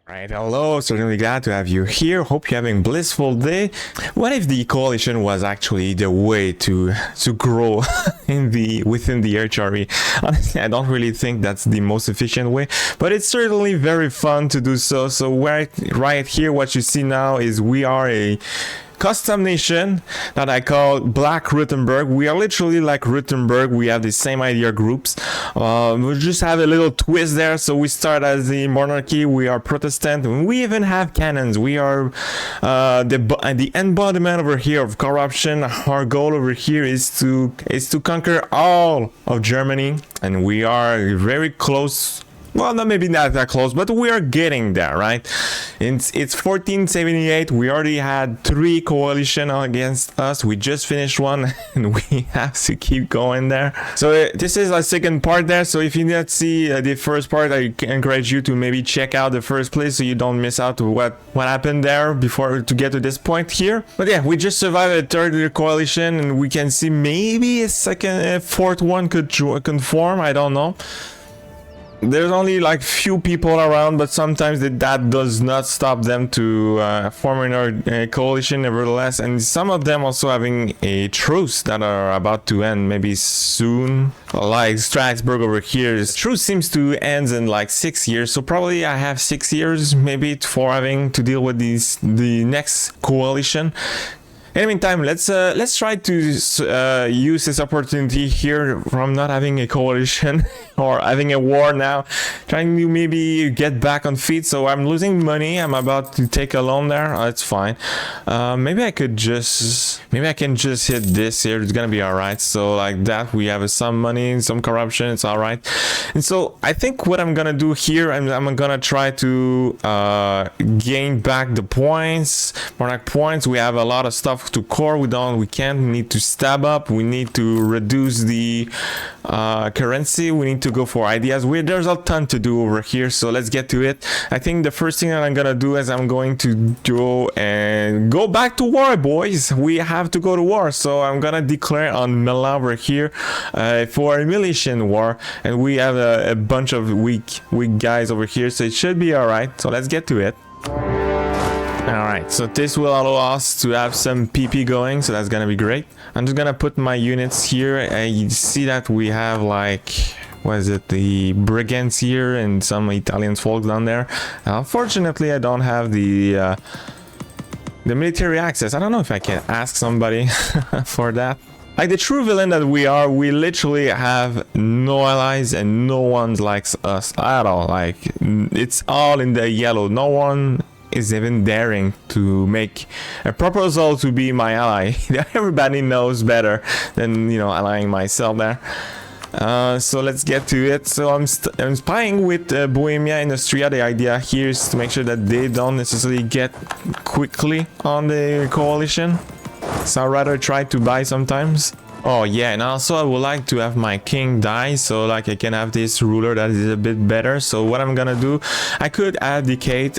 Right, hello, certainly glad to have you here. Hope you're having a blissful day. What if the coalition was actually the way to grow within the HRE? Honestly, I don't really think that's the most efficient way, but it's certainly very fun to do so. So right here, what you see now is we are a custom nation that I call Black Rothenburg. We are literally like Rothenburg. We have the same idea groups. We just have a little twist there. So we start as the monarchy. We are Protestant. We even have cannons. We are the embodiment over here of corruption. Our goal over here is to conquer all of Germany, and we are very close. Well, maybe not that close, but we are getting there, right? It's 1478. We already had 3 coalition against us. We just finished one, and we have to keep going there. So this is our second part there. So if you didn't see the first part, I encourage you to maybe check out the first place so you don't miss out what happened there before to get to this point here. But yeah, we just survived a third coalition, and we can see maybe a fourth one could form. I don't know. There's only like few people around, but sometimes that does not stop them to form another coalition nevertheless, and some of them also having a truce that are about to end maybe soon, like Strasbourg over here. This truce seems to end in like 6 years, so probably I have 6 years maybe for having to deal with the next coalition. In the meantime, let's try to use this opportunity here from not having a coalition or having a war now, trying to maybe get back on feet. So I'm losing money. I'm about to take a loan there. It's fine. Maybe I can just hit this here. It's gonna be all right. So like that, we have some money and some corruption. It's all right. And so I think what I'm gonna do here, I'm gonna try to gain back the points, monarch points. We have a lot of stuff to core. We need to stab up. We need to reduce the currency. We need to go for ideas. There's a ton to do over here, so let's get to it. I think the first thing that I'm gonna do is I'm going to go back to war, boys. We have to go to war, so I'm gonna declare on Milan over here for a Milesian war, and we have a bunch of weak guys over here, so it should be all right. So let's get to it. Alright, so this will allow us to have some PP going, so that's gonna be great. I'm just gonna put my units here, and you see that we have like, what is it, the brigands here and some Italian folks down there. Unfortunately, I don't have the military access. I don't know if I can ask somebody for that. Like the true villain that we are, we literally have no allies and no one likes us at all. Like, it's all in the yellow. No one is even daring to make a proposal to be my ally. Everybody knows better than, allying myself there. So let's get to it. So I'm spying with Bohemia and Austria. The idea here is to make sure that they don't necessarily get quickly on the coalition. So I'd rather try to buy sometimes. Oh yeah, and also I would like to have my king die, so like I can have this ruler that is a bit better. So what I'm gonna do, I could abdicate.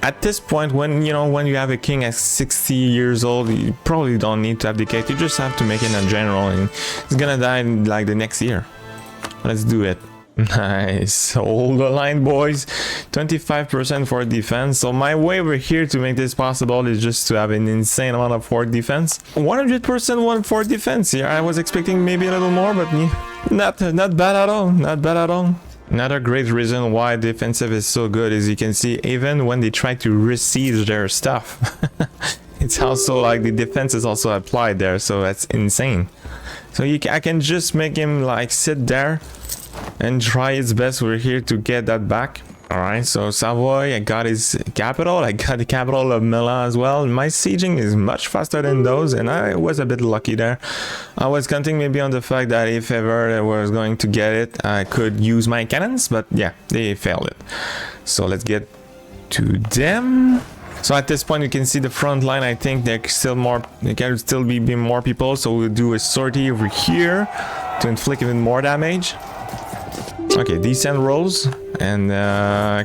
At this point, when you have a king at 60 years old, you probably don't need to abdicate. You just have to make it a general, and he's gonna die in like the next year. Let's do it. Nice. Hold the line, boys. 25% for defense. So my way over here to make this possible is just to have an insane amount of fort defense. 100% one fort defense here. I was expecting maybe a little more, but not bad at all. Not bad at all. Another great reason why defensive is so good is you can see even when they try to receive their stuff, it's also like the defense is also applied there, so that's insane. So I can just make him like sit there and try his best over here to get that back. Alright, so Savoy, I got his capital, I got the capital of Milan as well. My sieging is much faster than those, and I was a bit lucky there. I was counting maybe on the fact that if ever I was going to get it, I could use my cannons, but yeah, they failed it. So let's get to them. So at this point you can see the front line. I think there can still be more people, so we'll do a sortie over here to inflict even more damage. Okay, descent rolls, and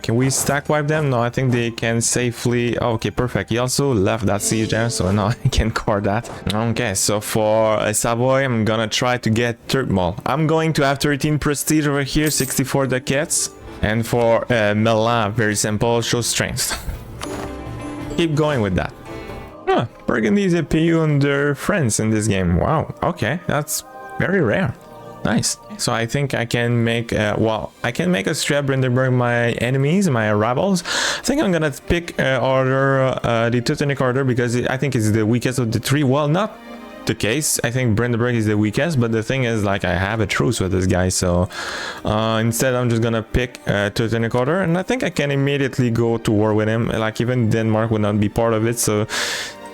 can we stack wipe them? No, I think they can safely. Oh, okay, perfect. He also left that siege there, so now I can core that. Okay, so for Savoy, I'm gonna try to get I'm going to have 13 prestige over here, 64 ducats. And for Milan, very simple, show strength. Keep going with that. Huh, Burgundy is a PU under France in this game. Wow, okay, that's very rare. Nice. So I think I can make I can make a strap Brandenburg my enemies, my rivals. I think I'm gonna pick the Teutonic Order because I think it's the weakest of the three. Well, not the case. I think Brandenburg is the weakest, but the thing is, like, I have a truce with this guy, so instead I'm just gonna pick Teutonic Order, and I think I can immediately go to war with him. Like, even Denmark would not be part of it, so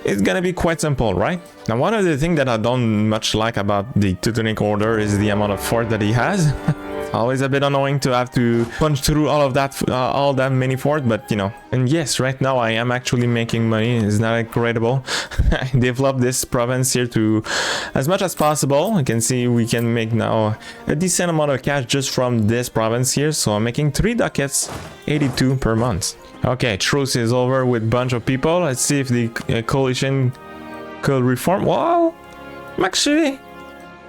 it's gonna be quite simple, right? Now, one of the things that I don't much like about the Teutonic Order is the amount of fort that he has. Always a bit annoying to have to punch through all that many fort, but you know. And yes, right now I am actually making money. It's not incredible. I developed this province here to as much as possible. You can see we can make now a decent amount of cash just from this province here. So I'm making 3 ducats, 82 per month. Okay, truce is over with a bunch of people. Let's see if the coalition could reform. Well, I'm actually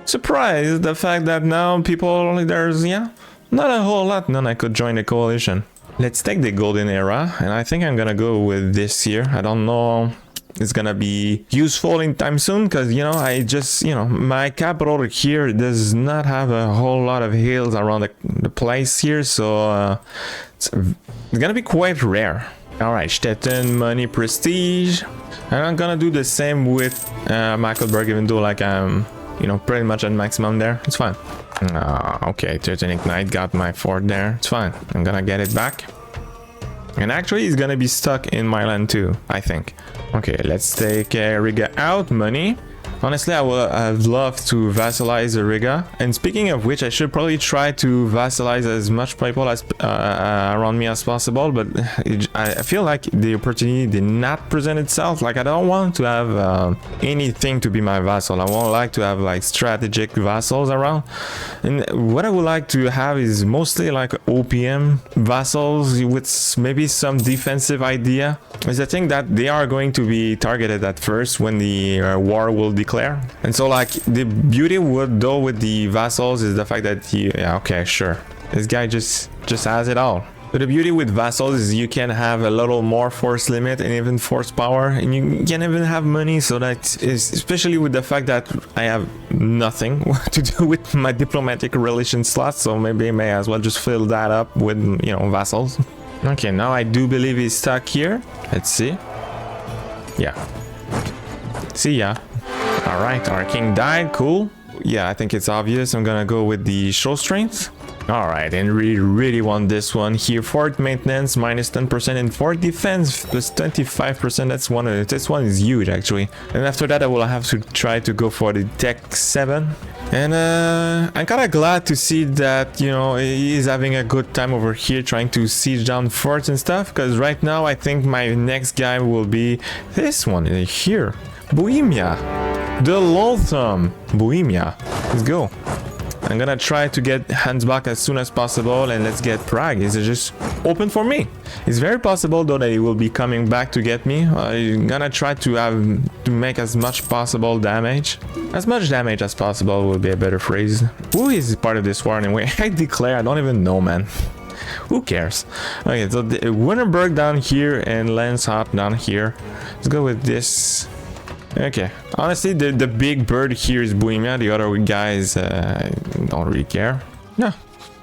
surprised the fact that now people, there's, yeah, not a whole lot. None I could join the coalition. Let's take the golden era, and I think I'm gonna go with this here. I don't know it's gonna be useful in time soon, because, you know, I just, you know, my capital here does not have a whole lot of hills around the place here, so it's gonna be quite rare. All right, Stettin, money, prestige, and I'm gonna do the same with Michaelberg, even though, like, I'm, you know, pretty much at maximum there. It's fine. Okay, Teutonic Knight got my fort there. It's fine. I'm gonna get it back. And actually, he's gonna be stuck in my land too, I think. Okay, let's take Riga out. Money. Honestly, I'd love to vassalize Riga. And speaking of which, I should probably try to vassalize as much people as around me as possible. But I feel like the opportunity did not present itself. Like, I don't want to have anything to be my vassal. I won't like to have like strategic vassals around. And what I would like to have is mostly like OPM vassals with maybe some defensive idea. Is the thing that they are going to be targeted at first when the war will declare. And so, like, the beauty would though with the vassals is the fact that yeah, okay, sure, this guy just has it all. But the beauty with vassals is you can have a little more force limit and even force power, and you can even have money. So that is, especially with the fact that I have nothing to do with my diplomatic relations slot, so maybe I may as well just fill that up with, you know, vassals. Okay, now I do believe he's stuck here. Let's see. Yeah. See ya. All right, our king died. Cool. Yeah, I think it's obvious. I'm gonna go with the show strength. All right, and we really want this one here. Fort maintenance minus 10% and fort defense plus 25%. That's one of it. This one is huge actually. And after that, I will have to try to go for the tech 7. And I'm kind of glad to see that, you know, he's having a good time over here trying to siege down forts and stuff. Because right now, I think my next guy will be this one here, Bohemia. The Lotham, Bohemia. Let's go. I'm gonna try to get Hansbach as soon as possible, and let's get Prague. Is it just open for me? It's very possible though that he will be coming back to get me. I'm gonna try to make as much possible damage. As much damage as possible would be a better phrase. Who is part of this war anyway? I declare, I don't even know, man. Who cares? Okay, so the Rothenburg down here and Landshut down here. Let's go with this. Okay, honestly, the big bird here is Bohemia. The other guys don't really care. No.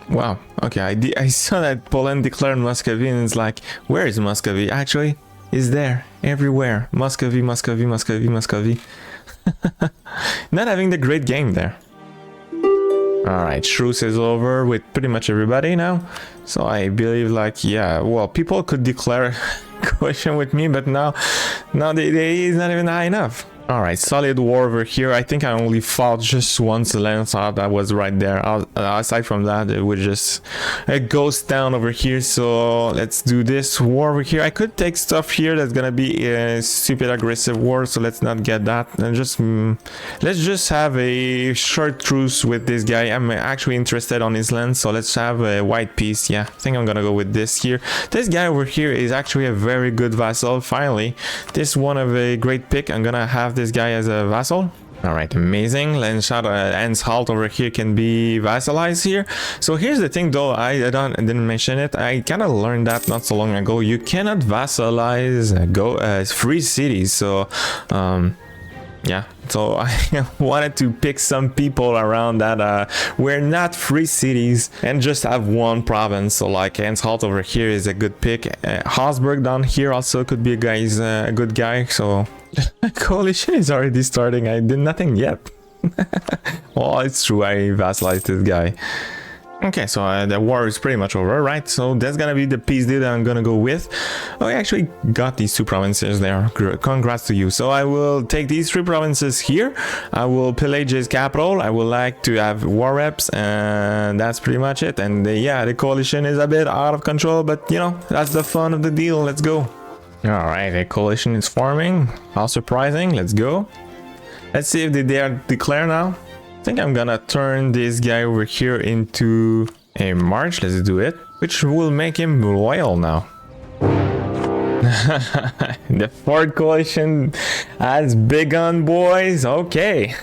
Wow. Okay, I saw that Poland declared Muscovy, and it's like, where is Muscovy? Actually, it's there everywhere. Muscovy, Muscovy, Muscovy, Muscovy. Not having the great game there. Alright, truce is over with pretty much everybody now. So I believe, like, yeah, well, people could declare coalition with me, but now the is not even high enough. Alright, solid war over here. I think I only fought just once the Landshut that was right there. Aside from that, it was just a ghost town over here. So let's do this war over here. I could take stuff here that's gonna be a stupid aggressive war, so let's not get that. And just let's just have a short truce with this guy. I'm actually interested on his land, so let's have a white peace. Yeah, I think I'm gonna go with this here. This guy over here is actually a very good vassal. Finally, this one of a great pick. I'm gonna have this guy as a vassal. All right, amazing. Landshot and halt over here can be vassalized here. So here's the thing, though. I didn't mention it. I kind of learned that not so long ago. You cannot vassalize free cities. So yeah, so I wanted to pick some people around that were not free cities and just have one province. So like Anshalt over here is a good pick. Habsburg down here also could be a good guy. So coalition is already starting. I did nothing yet. Well, it's true. I vassalized this guy. Okay, so the war is pretty much over, right? So that's gonna be the peace deal that I'm gonna go with. Oh, I actually got these 2 provinces there. Congrats to you. So I will take these 3 provinces here. I will pillage his capital. I would like to have war reps, and that's pretty much it. And yeah, the coalition is a bit out of control, but you know, that's the fun of the deal. Let's go. All right, the coalition is forming. How surprising. Let's go. Let's see if they dare declare now. I think I'm gonna turn this guy over here into a march. Let's do it, which will make him loyal now. The fourth coalition has begun, boys. Okay.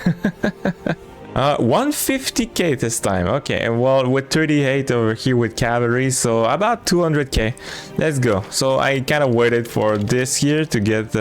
150k this time. Okay, well, with 38 over here with cavalry, so about 200k. Let's go. So I kind of waited for this here to get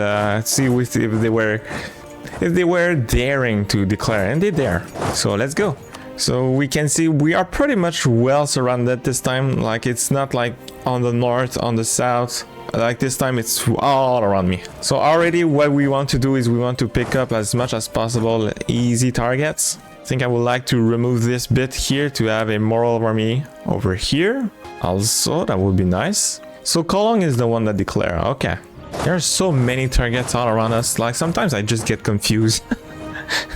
see if they were daring to declare, and they dare. So let's go. So we can see we are pretty much well surrounded this time. Like, it's not like on the north, on the south. Like this time it's all around me. So already what we want to do is we want to pick up as much as possible easy targets. I think I would like to remove this bit here to have a moral army over here. Also, that would be nice. So Cologne is the one that declare. Okay. There are so many targets all around us. Like, sometimes I just get confused.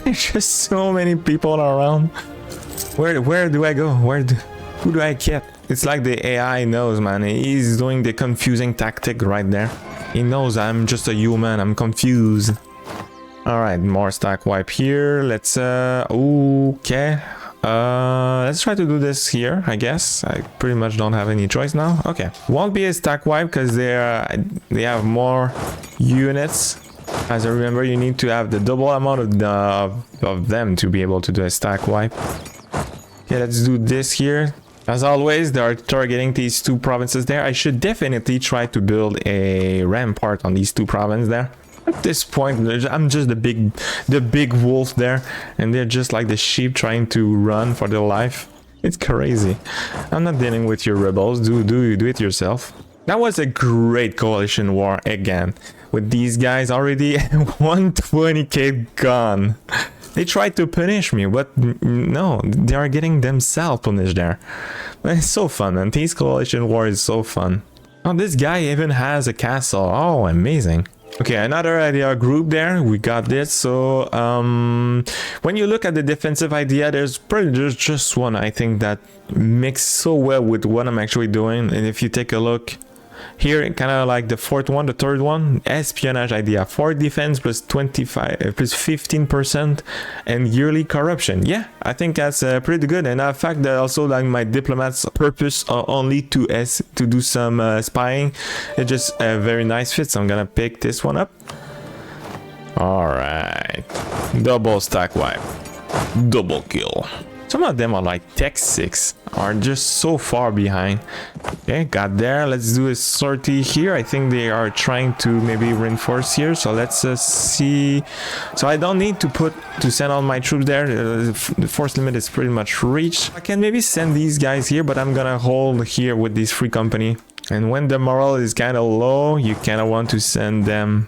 There's just so many people around. Where do I go? Who do I get? It's like the AI knows, man. He's doing the confusing tactic right there. He knows I'm just a human. I'm confused. All right, more stack wipe here. Let's okay. Let's try to do this here, I guess. I pretty much don't have any choice now. Okay, won't be a stack wipe because they have more units. As I remember, you need to have the double amount of them to be able to do a stack wipe. Okay, let's do this here. As always, they are targeting these 2 provinces there. I should definitely try to build a rampart on these 2 provinces there. At this point, I'm just the big wolf there, and they're just like the sheep trying to run for their life. It's crazy. I'm not dealing with your rebels. Do it yourself. That was a great coalition war again, with these guys already 120k gone. They tried to punish me, but no, they are getting themselves punished there. It's so fun, and this coalition war is so fun. Oh, this guy even has a castle. Oh, amazing. Okay, another idea group there. We got this. So when you look at the defensive idea, there's just one, I think, that mixes so well with what I'm actually doing. And if you take a look here, kind of like the fourth one, the third one, espionage idea, 4 defense plus 25 plus 15% and yearly corruption. Yeah, I think that's pretty good. And the fact that also like my diplomats purpose only to do some spying, it's just a very nice fit. So I'm gonna pick this one up. All right, double stack wipe, double kill. Some of them are like Tech 6, are just so far behind. Okay, got there. Let's do a sortie here. I think they are trying to maybe reinforce here. So let's see. So I don't need to send all my troops there. The force limit is pretty much reached. I can maybe send these guys here, but I'm gonna hold here with this free company. And when the morale is kind of low, you kind of want to send them.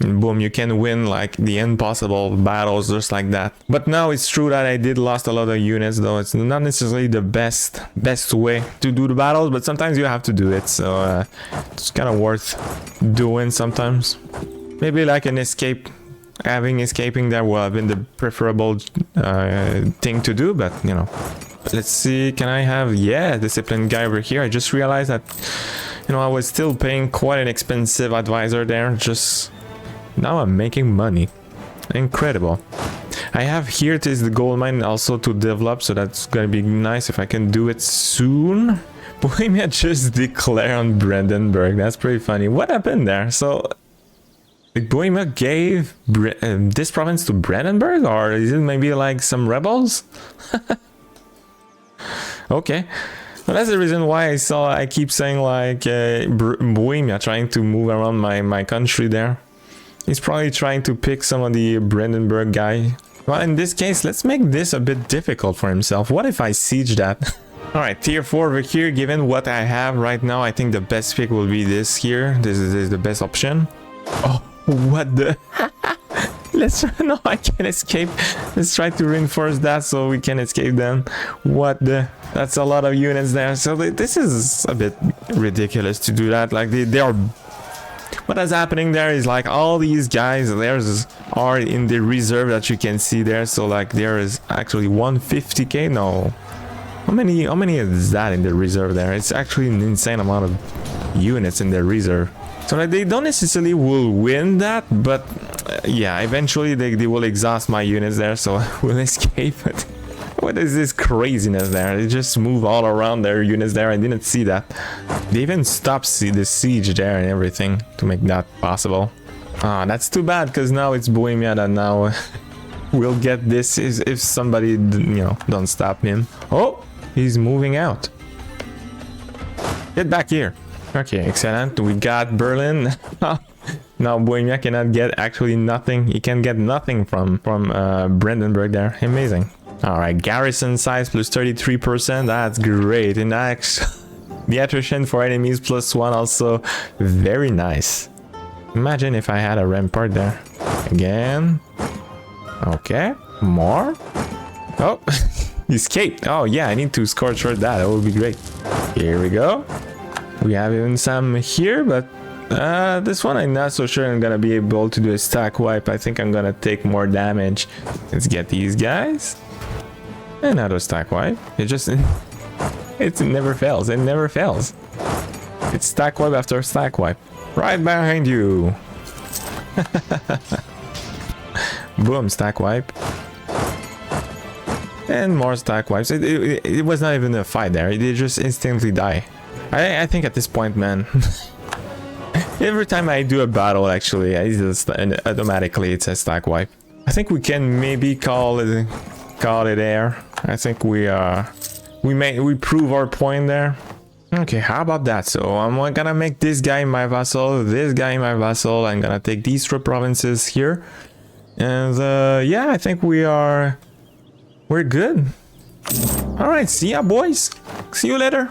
And boom, you can win like the impossible battles just like that. But now it's true that I did lost a lot of units, though it's not necessarily the best way to do the battles, but sometimes you have to do it. So it's kind of worth doing sometimes. Maybe like an escaping there would have been the preferable thing to do, but you know. Let's see, can I have, yeah, disciplined guy over here. I just realized that, you know, I was still paying quite an expensive advisor there. Just now I'm making money. Incredible. I have here, it is the gold mine also to develop, so that's gonna be nice if I can do it soon. Bohemia just declared on Brandenburg. That's pretty funny. What happened there? So Like Bohemia gave this province to Brandenburg, or is it maybe like some rebels? Okay, well, that's the reason why I keep saying like Bohemia trying to move around my country there. He's probably trying to pick some of the Brandenburg guy. Well, in this case, let's make this a bit difficult for himself. What if I siege that? Alright, tier 4 over here. Given what I have right now, I think the best pick will be this here. This is the best option. Oh, what the... Let's... No, I can't escape. Let's try to reinforce that so we can escape them. What the... That's a lot of units there. So this is a bit ridiculous to do that. Like, they are... What is happening there is like all these guys are in the reserve that you can see there. So like there is actually 150k. No, how many is that in the reserve there? It's actually an insane amount of units in the reserve. So like they don't necessarily will win that, but yeah, eventually they will exhaust my units there, so I will escape it. What is this craziness there? They just move all around their units there. I didn't see that. They even stopped the siege there and everything to make that possible. Ah, that's too bad, because now it's Bohemia that now will get this if somebody, you know, don't stop him. Oh, he's moving out. Get back here. Okay, excellent. We got Berlin. Now Bohemia cannot get actually nothing. He can get nothing from Brandenburg there. Amazing. All right, garrison size plus 33%. That's great. And the attrition for enemies +1 also very nice. Imagine if I had a rampart there. Again. Okay, more. Oh, escaped. Oh yeah, I need to score short that. That would be great. Here we go. We have even some here, but this one I'm not so sure I'm gonna be able to do a stack wipe. I think I'm gonna take more damage. Let's get these guys. Another stack wipe. It never fails. It never fails. It's stack wipe after stack wipe. Right behind you. Boom, stack wipe. And more stack wipes. It was not even a fight there. They just instantly die. I think at this point, man. Every time I do a battle, actually, I just automatically it's a stack wipe. I think we can maybe call it there. I think we prove our point there. Okay, how about that? So I'm gonna make this guy my vassal, this guy my vassal. I'm gonna take these 3 provinces here, and yeah, I think we're good. All right, see ya, boys. See you later.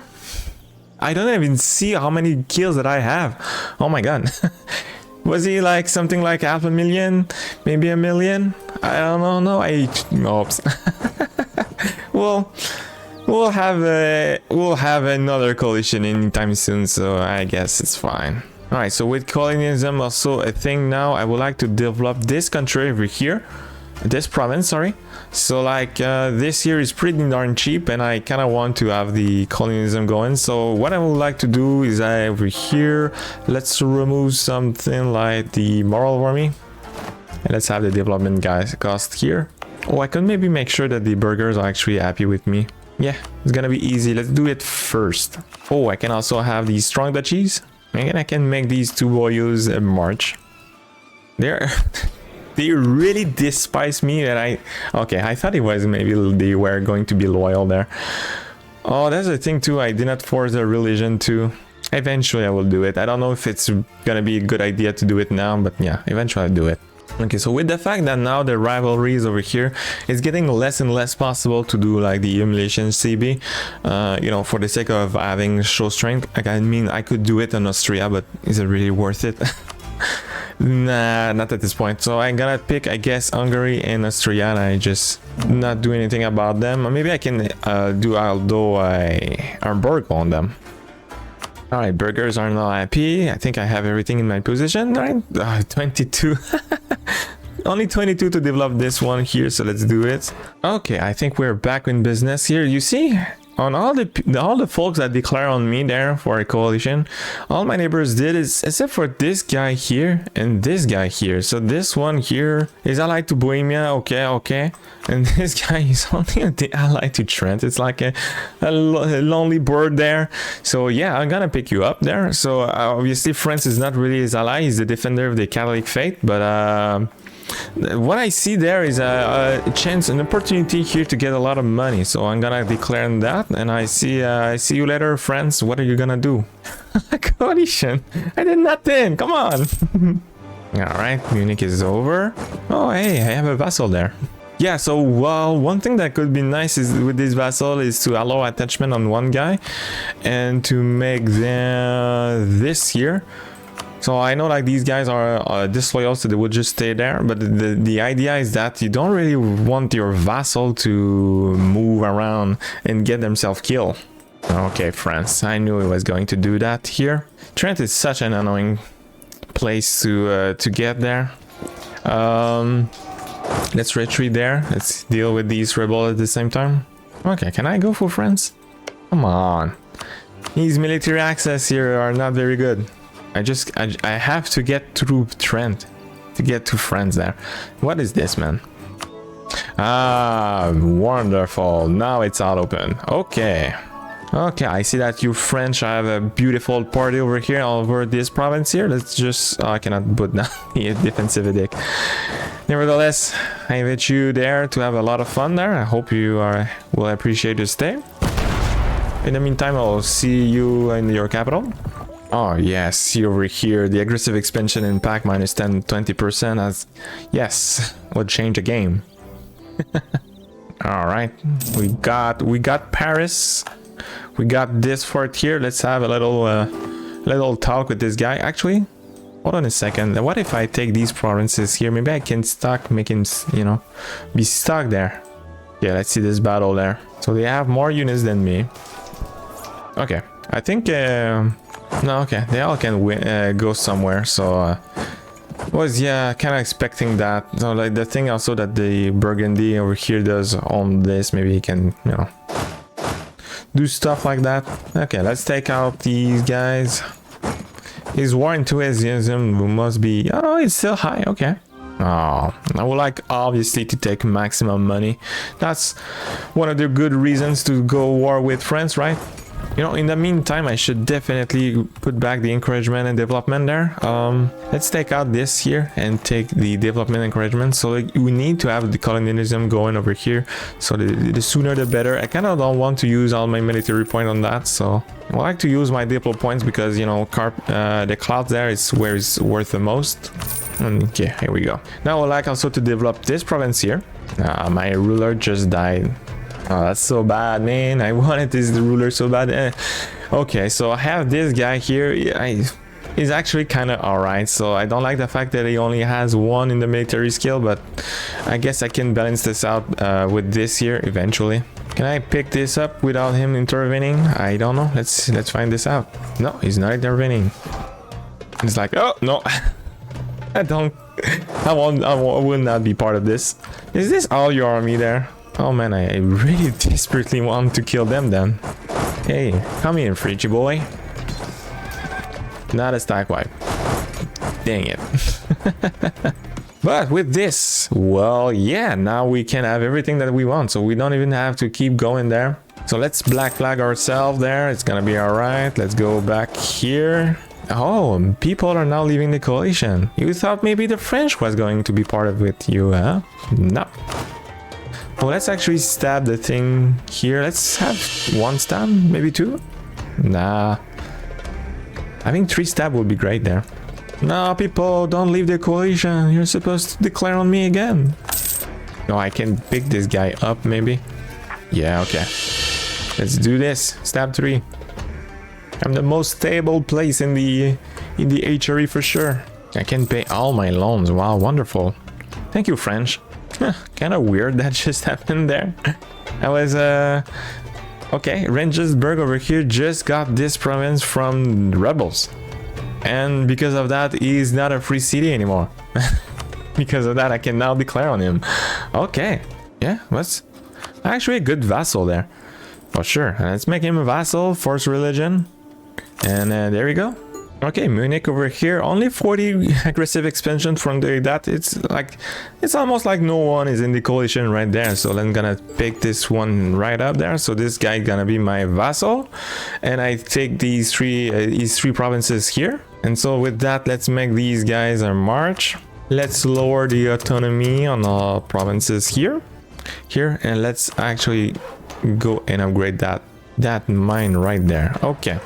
I don't even see how many kills that I have. Oh my god. Was he like something like 500,000? Maybe 1 million? I don't know. No, oops. Well, we'll have another coalition anytime soon, so I guess it's fine. All right, so with colonialism also a thing now, I would like to develop this country over here, this province, sorry. So like this here is pretty darn cheap, and I kind of want to have the colonialism going. So what I would like to do is over here, let's remove something like the moral army, and let's have the development guys cost here. Oh, I could maybe make sure that the burghers are actually happy with me. Yeah, it's gonna be easy. Let's do it first. Oh, I can also have these strong duchies. And I can make these 2 boyos march. They really despise me that okay, I thought it was maybe they were going to be loyal there. Oh, that's the thing too. I did not force the religion too. Eventually I will do it. I don't know if it's gonna be a good idea to do it now, but yeah, eventually I'll do it. Okay, so with the fact that now the rivalry is over here, it's getting less and less possible to do like the humiliation CB, you know, for the sake of having show strength. Like, I mean, I could do it in Austria, but is it really worth it? Nah, not at this point. So I'm gonna pick, I guess, Hungary and Austria, and I just not do anything about them. Or maybe I can do although a burg on them. All right, burghers are not happy. I think I have everything in my position, right? 22. Only 22 to develop this one here, so let's do it. Okay, I think we're back in business here. You see, on all the folks that declare on me there for a coalition, all my neighbors did is, except for this guy here and this guy here. So this one here is allied to Bohemia, okay, and this guy is only allied to Trent. It's like a lonely bird there. So yeah, I'm gonna pick you up there. So obviously France is not really his ally, he's the defender of the Catholic faith, but what I see there is a chance, an opportunity here to get a lot of money. So I'm gonna declare that, and I see you later, friends. What are you gonna do? Coalition. I did nothing. Come on. All right, Munich is over. Oh, hey, I have a vassal there. Yeah, so well, one thing that could be nice is with this vassal is to allow attachment on one guy and to make this here. So I know like these guys are disloyal, so they would just stay there. But the idea is that you don't really want your vassal to move around and get themselves killed. Okay, France, I knew he was going to do that here. Trent is such an annoying place to get there. Let's retreat there. Let's deal with these rebels at the same time. Okay, can I go for France? Come on. These military access here are not very good. I have to get through Trent to get to France there. What is this, man? Ah, wonderful. Now it's all open. Okay. Okay, I see that you French have a beautiful party over here, over this province here. Let's just... Oh, I cannot put down the defensive edict. Nevertheless, I invite you there to have a lot of fun there. I hope you will appreciate your stay. In the meantime, I'll see you in your capital. Oh yes, see over here, the aggressive expansion impact minus 10-20% as yes, would change the game. All right, we got Paris, we got this fort here. Let's have a little talk with this guy. Actually, hold on a second. What if I take these provinces here? Maybe I can make him, you know, be stuck there. Yeah, let's see this battle there. So they have more units than me. Okay, I think. No, okay, they all can go somewhere, so was kind of expecting that. So like the thing also that the Burgundy over here does on this, maybe he can, you know, do stuff like that. Okay, let's take out these guys. His war enthusiasm must be, oh, it's still high. Okay. Oh, I would like obviously to take maximum money. That's one of the good reasons to go war with France, right? You know, in the meantime, I should definitely put back the encouragement and development there. Let's take out this here and take the development encouragement. So like, we need to have the colonialism going over here. So the sooner the better. I kind of don't want to use all my military points on that. So I like to use my diplo points because, you know, the cloud there is where it's worth the most. Okay, here we go. Now I would like also to develop this province here. My ruler just died. Oh, that's so bad, man. I wanted this ruler so bad. Okay, so I have this guy here. He's actually kind of alright. So I don't like the fact that he only has one in the military skill, but I guess I can balance this out with this here eventually. Can I pick this up without him intervening? I don't know. Let's find this out. No, he's not intervening. It's like, oh no, I will not be part of this. Is this all your army there? Oh man, I really desperately want to kill them then. Hey, come here, Frenchy boy. Not a stack wipe. Dang it. But with this, well, yeah, now we can have everything that we want. So we don't even have to keep going there. So let's black flag ourselves there. It's gonna be alright. Let's go back here. Oh, people are now leaving the coalition. You thought maybe the French was going to be part of it, you, huh? No. Well, let's actually stab the thing here. Let's have one stab, maybe two. Nah. I think 3 stab would be great there. No, people, don't leave the coalition. You're supposed to declare on me again. No, I can pick this guy up, maybe. Yeah, okay. Let's do this. Stab 3. I'm the most stable place in the HRE for sure. I can pay all my loans. Wow, wonderful. Thank you, French. Kind of weird that just happened there. I was okay, Rothenburg over here just got this province from rebels, and because of that he's not a free city anymore. Because of that I can now declare on him. Okay, yeah, that's actually a good vassal there. For sure. Let's make him a vassal, force religion. And there we go. Okay, Munich over here, only 40 aggressive expansion from that. It's almost like no one is in the coalition right there. So I'm gonna pick this one right up there. So this guy gonna be my vassal, and I take these three provinces here. And so with that, let's make these guys a march. Let's lower the autonomy on all provinces here, and let's actually go and upgrade that mine right there. Okay.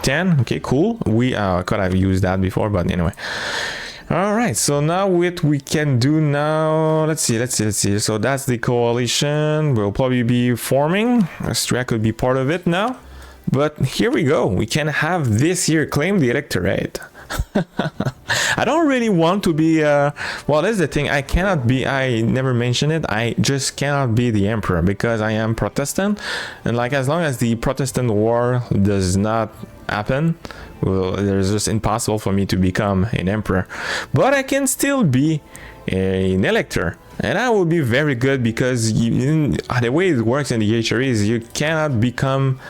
10. Okay, cool. We could have used that before, but anyway. All right, so now what we can do now, let's see. So that's the coalition. We'll probably be forming. Austria could be part of it now, but here we go. We can have this here, claim the electorate. I don't really want to be well, that's the thing, I never mentioned it, I just cannot be the emperor because I am Protestant, and like as long as the Protestant war does not happen, well, it's just impossible for me to become an emperor. But I can still be an elector, and that will be very good because the way it works in the HRE is you cannot become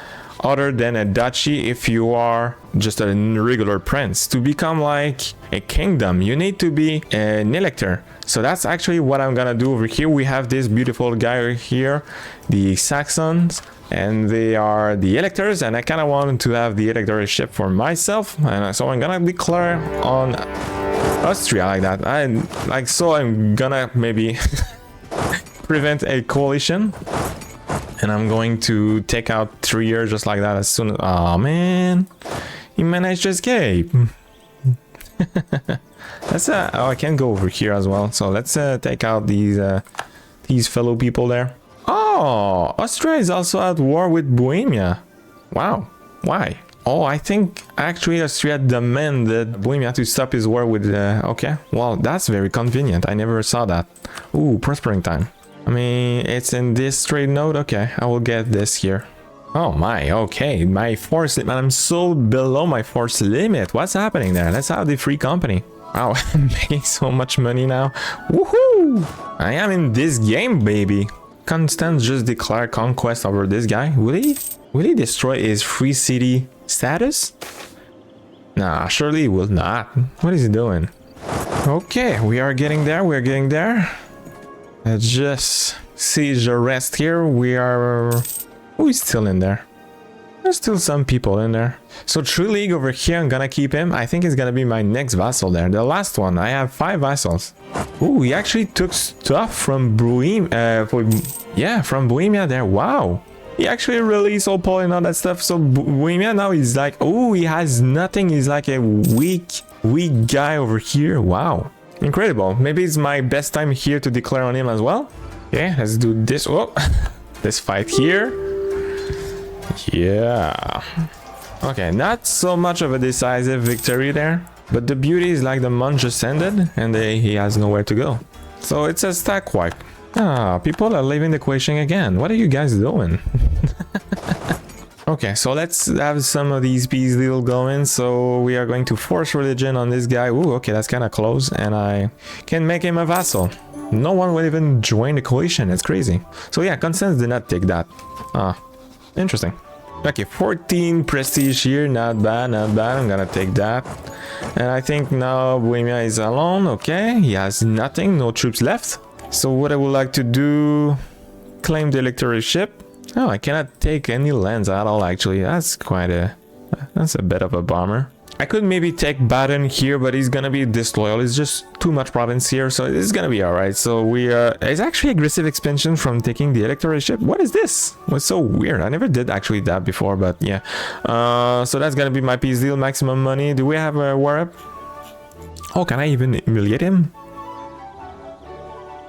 other than a duchy if you are just a regular prince. To become like a kingdom, you need to be an elector. So that's actually what I'm gonna do over here. We have this beautiful guy here, the Saxons, and they are the electors, and I kind of want to have the electorship for myself, and so I'm gonna declare on Austria like that. I'm gonna maybe prevent a coalition. And I'm going to take out 3 years just like that as soon as... Oh man, he managed to escape. That's oh, I can go over here as well. So let's take out these fellow people there. Oh, Austria is also at war with Bohemia. Wow, why? Oh, I think actually Austria demanded Bohemia to stop his war with... okay, well, that's very convenient. I never saw that. Ooh, prospering time. I mean, it's in this trade node. Okay, I will get this here. Oh my, okay, my force limit. I'm so below my force limit. What's happening there? Let's have the free company. Wow, I'm making so much money now. Woohoo! I am in this game, baby. Constance just declared conquest over this guy. Will he destroy his free city status? Nah, surely he will not. What is he doing? Okay, we are getting there. We're getting there. Let's just siege the rest here. We are... Who is still in there? There's still some people in there. So True League over here, I'm gonna keep him. I think he's gonna be my next vassal there. The last one. I have 5 vassals. Ooh, he actually took stuff from Bohemia. From Bohemia there. Wow. He actually released Opal and all that stuff. So Bohemia now is like... Oh, he has nothing. He's like a weak guy over here. Wow. Incredible. Maybe it's my best time here to declare on him as well. Okay, let's do this. Oh, let's fight here. Yeah. Okay, not so much of a decisive victory there, but the beauty is like the month just ended and he has nowhere to go. So it's a stack wipe. Ah, people are leaving the equation again. What are you guys doing? Okay, so let's have some of these peace deal going. So we are going to force religion on this guy. Ooh, okay, that's kind of close. And I can make him a vassal. No one will even join the coalition. It's crazy. So yeah, Constance did not take that. Ah, interesting. Okay, 14 prestige here. Not bad, not bad. I'm gonna take that. And I think now Bohemia is alone. Okay, he has nothing. No troops left. So what I would like to do... Claim the electorship. Oh, I cannot take any lands at all, actually. That's a bit of a bummer. I could maybe take Baden here, but he's gonna be disloyal. It's just too much province here, so it's gonna be alright. So we it's actually aggressive expansion from taking the electorship. What is this? What's so weird? I never did actually that before, but yeah. So that's gonna be my peace deal, maximum money. Do we have a war up? Oh, can I even humiliate him?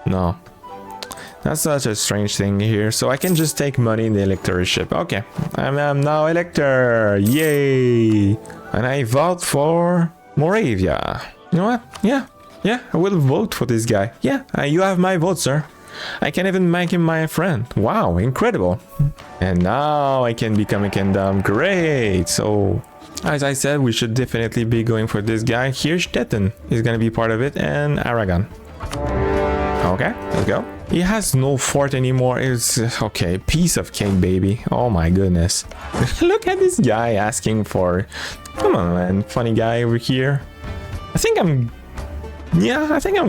No. That's such a strange thing here. So I can just take money in the electorship. Okay, I'm now elector. Yay! And I vote for Moravia. You know what? Yeah, I will vote for this guy. Yeah, you have my vote, sir. I can even make him my friend. Wow, incredible. And now I can become a kingdom. Great. So, as I said, we should definitely be going for this guy. Here, Stettin is going to be part of it, and Aragon. Okay, let's go. He has no fort anymore. It's okay. Piece of cake, baby. Oh my goodness. Look at this guy asking for... Come on, man. Funny guy over here. I think I'm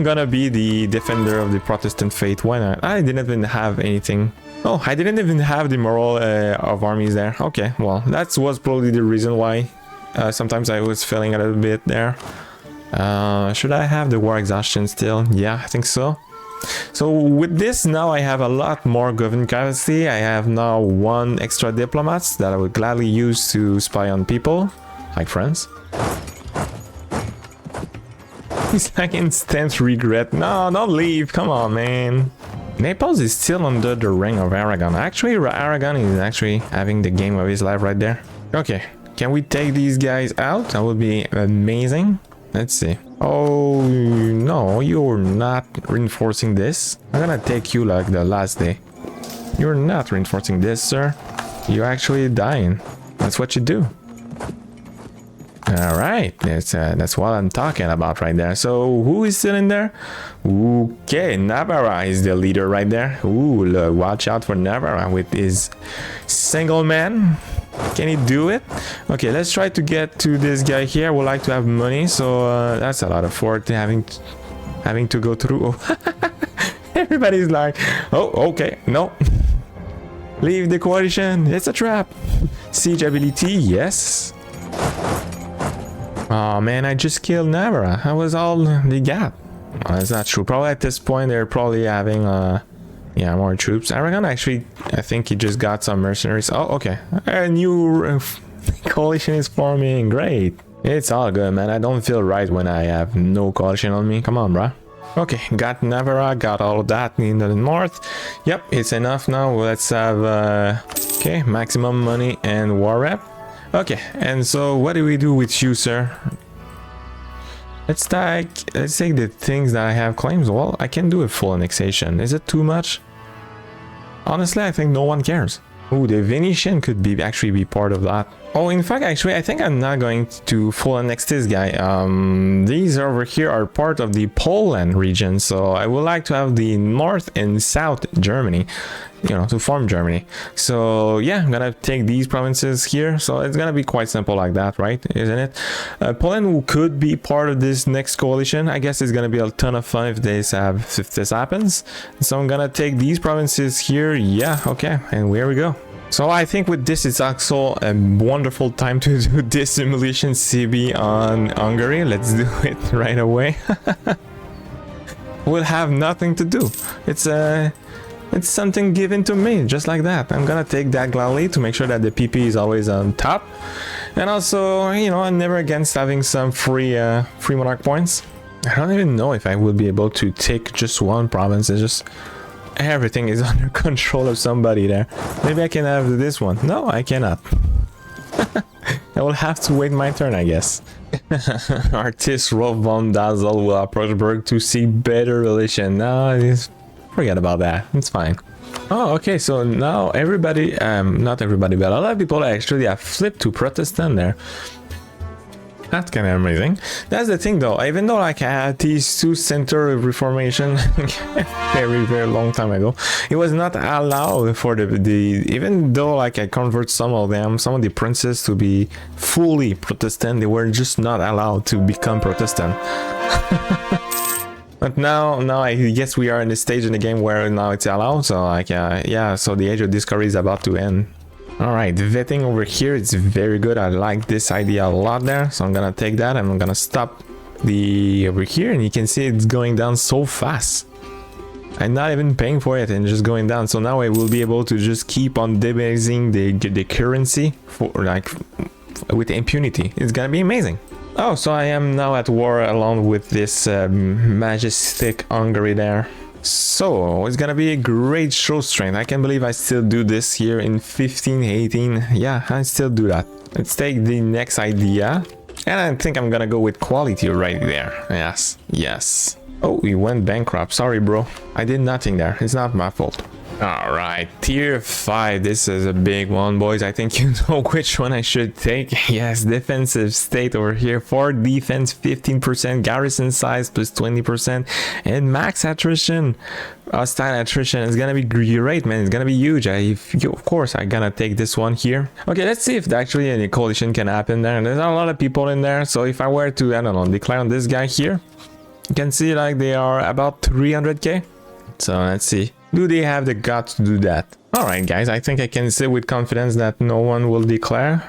gonna be the defender of the Protestant faith. Why not? I didn't even have anything. Oh, I didn't even have the moral of armies there. Okay, well, that was probably the reason why sometimes I was failing a little bit there. Should I have the war exhaustion still? Yeah, I think so. So with this now I have a lot more government capacity. I have now 1 extra diplomats that I would gladly use to spy on people, like France. It's like instant regret. No, don't leave. Come on, man. Naples is still under the reign of Aragon. Actually, Aragon is actually having the game of his life right there. Okay, can we take these guys out? That would be amazing. Let's see. Oh, no, you're not reinforcing this. I'm gonna take you like the last day. You're not reinforcing this, sir. You're actually dying. That's what you do. All right, that's what I'm talking about right there. So who is still in there? Okay, Navarra is the leader right there. Ooh, look, watch out for Navarra with his single man. Can he do it? Okay, let's try to get to this guy here. I would like to have money, so that's a lot of work having to go through. Oh. Everybody's like, oh, okay, no. Leave the coalition. It's a trap. Siege ability, yes. Oh man, I just killed Navarra. That was all they got. Oh, that's not true. Probably at this point they're probably having yeah, more troops. Aragon actually, I think he just got some mercenaries. Oh, okay. A new coalition is forming. Great. It's all good, man. I don't feel right when I have no coalition on me. Come on, bruh. Okay, got Navarra, got all of that in the north. Yep, it's enough now. Let's have okay, maximum money and war rep. Okay, and so what do we do with you, sir? Let's take the things that I have claims. Well, I can do a full annexation. Is it too much? Honestly, I think no one cares. Oh, the Venetian could actually be part of that. Oh, in fact, actually, I think I'm not going to full annex this guy. These over here are part of the Poland region, so I would like to have the North and South Germany, you know, to form Germany. So yeah, I'm gonna take these provinces here. So it's gonna be quite simple like that, right? Isn't it? Poland could be part of this next coalition. I guess it's gonna be a ton of fun if this happens. So I'm gonna take these provinces here. Yeah, okay, and here we go. So I think with this, it's also a wonderful time to do this simulation CB on Hungary. Let's do it right away. We'll have nothing to do. It's something given to me, just like that. I'm gonna take that gladly to make sure that the PP is always on top. And also, you know, I'm never against having some free monarch points. I don't even know if I will be able to take just one province. It's just... everything is under control of somebody there. Maybe I can have this one. No, I cannot. I will have to wait my turn, I guess. Artist Rolf von Dazzle will approach Berg to seek better relation. No, forget about that. It's fine. Oh, okay, so now everybody, not everybody, but a lot of people actually have flipped to Protestant there. That's kind of amazing. That's the thing though, even though like I had these two center of reformation very long time ago, it was not allowed for the even though like I convert some of the princes to be fully Protestant, they were just not allowed to become Protestant. But now I guess we are in a stage in the game where now it's allowed, so like yeah, so the age of discovery is about to end. Alright, vetting over here, it's very good. I like this idea a lot there, so I'm gonna take that and I'm gonna stop the over here, and you can see it's going down so fast. I'm not even paying for it and just going down, so now I will be able to just keep on debasing the currency for like with impunity. It's gonna be amazing. Oh, so I am now at war along with this majestic Hungary there. So it's gonna be a great show strength. I can't believe I still do this here in 1518. Yeah, I still do that. Let's take the next idea, and I think I'm gonna go with quality right there. Yes. Oh, we went bankrupt. Sorry, bro. I did nothing there. It's not my fault. All right, tier 5. This is a big one, boys. I think you know which one I should take. Yes, defensive state over here. For defense, 15%, garrison size plus 20%, and max attrition. Hostile attrition is gonna be great, man. It's gonna be huge. Of course, I'm gonna take this one here. Okay, let's see if actually any coalition can happen there. There's a lot of people in there, so if I were to, I don't know, declare on this guy here, you can see like they are about 300k. So let's see. Do they have the guts to do that? Alright guys, I think I can say with confidence that no one will declare.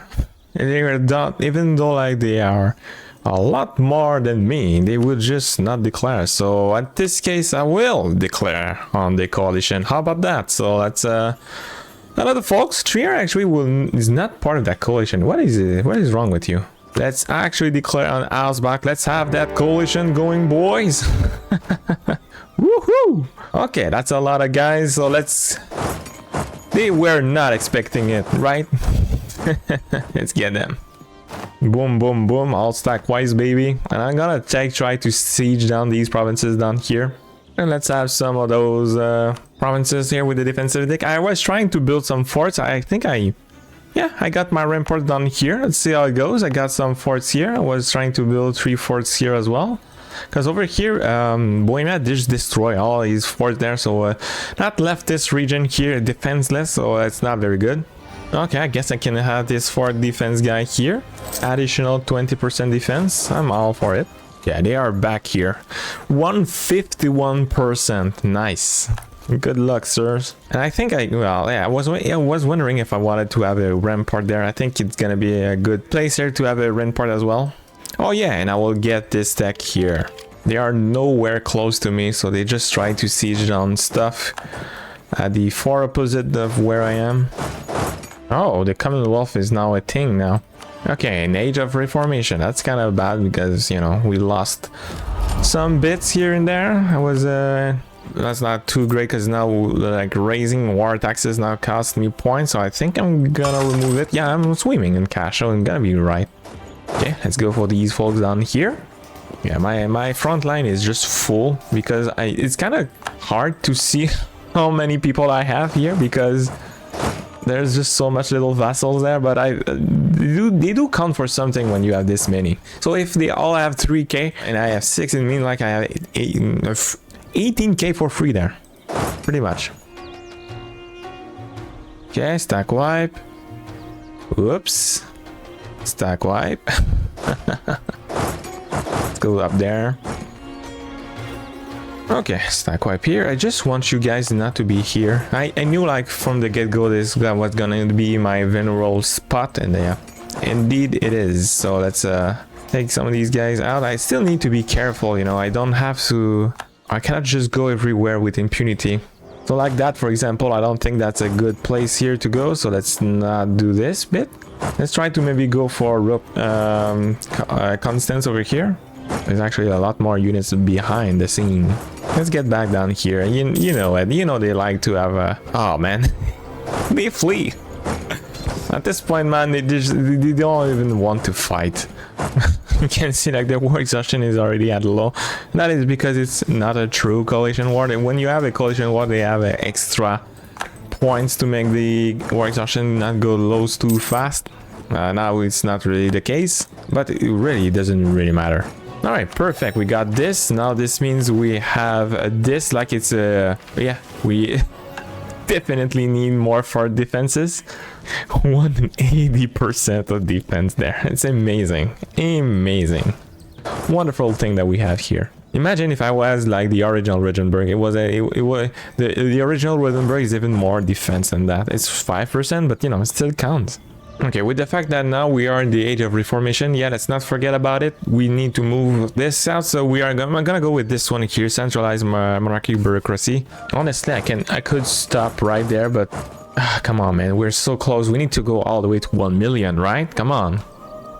They are not, even though like they are a lot more than me, they will just not declare. So at this case, I will declare on the coalition. How about that? So that's another folks. Trier actually is not part of that coalition. What is it? What is wrong with you? Let's actually declare on Ausbach. Let's have that coalition going, boys. Woohoo! Okay, that's a lot of guys, so let's... They were not expecting it, right? Let's get them. Boom, boom, boom, all stack wise, baby. And I'm gonna try to siege down these provinces down here. And let's have some of those provinces here with the defensive deck. I was trying to build some forts. I think I got my rampart down here. Let's see how it goes. I got some forts here. I was trying to build 3 forts here as well. Because over here, Bohemia just destroy all these forts there, so not left this region here defenseless, so it's not very good. Okay, I guess I can have this fort defense guy here. Additional 20% defense. I'm all for it. Yeah, they are back here. 151%. Nice. Good luck, sirs. And I think I was wondering if I wanted to have a rampart there. I think it's gonna be a good place here to have a rampart as well. Oh yeah, and I will get this tech here. They are nowhere close to me, so they just try to siege down stuff at the far opposite of where I am. Oh, the Commonwealth is now a thing now. Okay, an Age of Reformation. That's kind of bad because, you know, we lost some bits here and there. I was that's not too great because now like raising war taxes now cost me points, so I think I'm gonna remove it. Yeah, I'm swimming in cash, so I'm gonna be right. Okay, let's go for these folks down here. Yeah, my front line is just full because it's kind of hard to see how many people I have here because there's just so much little vassals there, but they do count for something when you have this many. So if they all have 3k and I have 6, it means like I have 18k for free there, pretty much. Okay, stack wipe. Whoops. Stack wipe. Let's go up there. Okay, stack wipe here. I just want you guys not to be here. I knew like from the get-go this was gonna be my venerable spot, and yeah, indeed it is. So let's take some of these guys out. I still need to be careful, you know. I cannot just go everywhere with impunity. So like that, for example, I don't think that's a good place here to go, so let's not do this bit. Let's try to maybe go for Constance over here. There's actually a lot more units behind the scene. Let's get back down here. You know it. You know they like to have a... Oh, man. They flee. At this point, man, they don't even want to fight. You can see like the war exhaustion is already at low. That is because it's not a true coalition war. When you have a coalition war, they have extra points to make the war exhaustion not go low too fast. Now it's not really the case, but it really doesn't really matter. All right, perfect. We got this. Now this means we have this, like it's a... Yeah, we definitely need more for defenses. 180% of defense there. It's amazing. Amazing. Wonderful thing that we have here. Imagine if I was like the original Rothenburg. The original Rothenburg is even more defense than that. It's 5%, but you know, it still counts. Okay, with the fact that now we are in the Age of Reformation, yeah, let's not forget about it. We need to move this out, so I'm gonna go with this one here, centralized monarchy bureaucracy. Honestly, I could stop right there, but come on, man, we're so close. We need to go all the way to 1 million, right? Come on.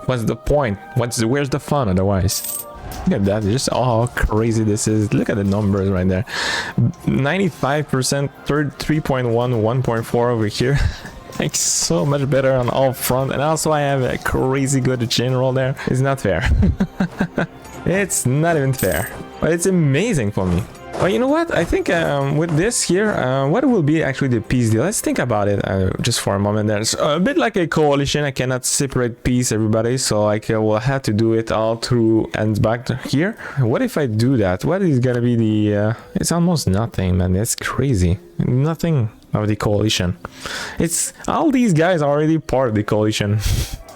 What's the point? Where's the fun otherwise? Look at that, just how crazy this is. Look at the numbers right there. 95%, 3.1, 1.4 over here. Like so much better on all front, and also I have a crazy good general there. It's not fair. It's not even fair, but it's amazing for me. Well, you know what? I think with this here, what will be actually the peace deal? Let's think about it just for a moment. There's a bit like a coalition. I cannot separate peace, everybody, so I will have to do it all through and back to here. What if I do that? What is gonna be the... It's almost nothing, man. That's crazy. Nothing of the coalition. It's... All these guys are already part of the coalition.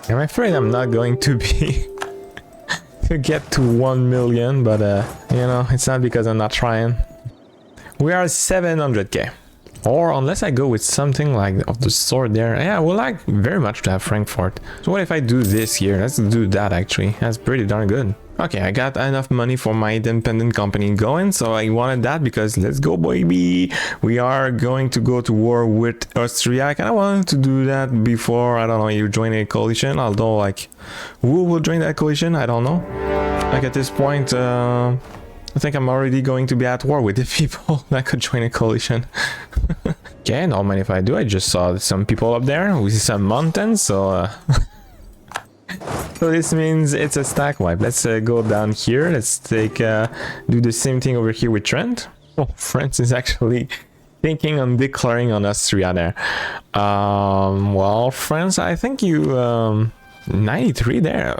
I'm afraid I'm not going to be... to get to 1 million, but you know, it's not because I'm not trying. We are 700k, or unless I go with something like of the sort there. Yeah, I would like very much to have Frankfurt. So what if I do this here? Let's do that. Actually, that's pretty darn good. Okay, I got enough money for my independent company going, so I wanted that because let's go, baby. We are going to go to war with Austria. I kind of wanted to do that before, I don't know, you join a coalition, although like who will join that coalition, I don't know. Like at this point, I think I'm already going to be at war with the people that could join a coalition. Okay, no mind if I do. I just saw some people up there. We see some mountains, so so this means it's a stack wipe. Let's go down here. Let's take do the same thing over here with Trent. Oh, France is actually thinking on declaring on Austria there. Well, France, I think you 93 there.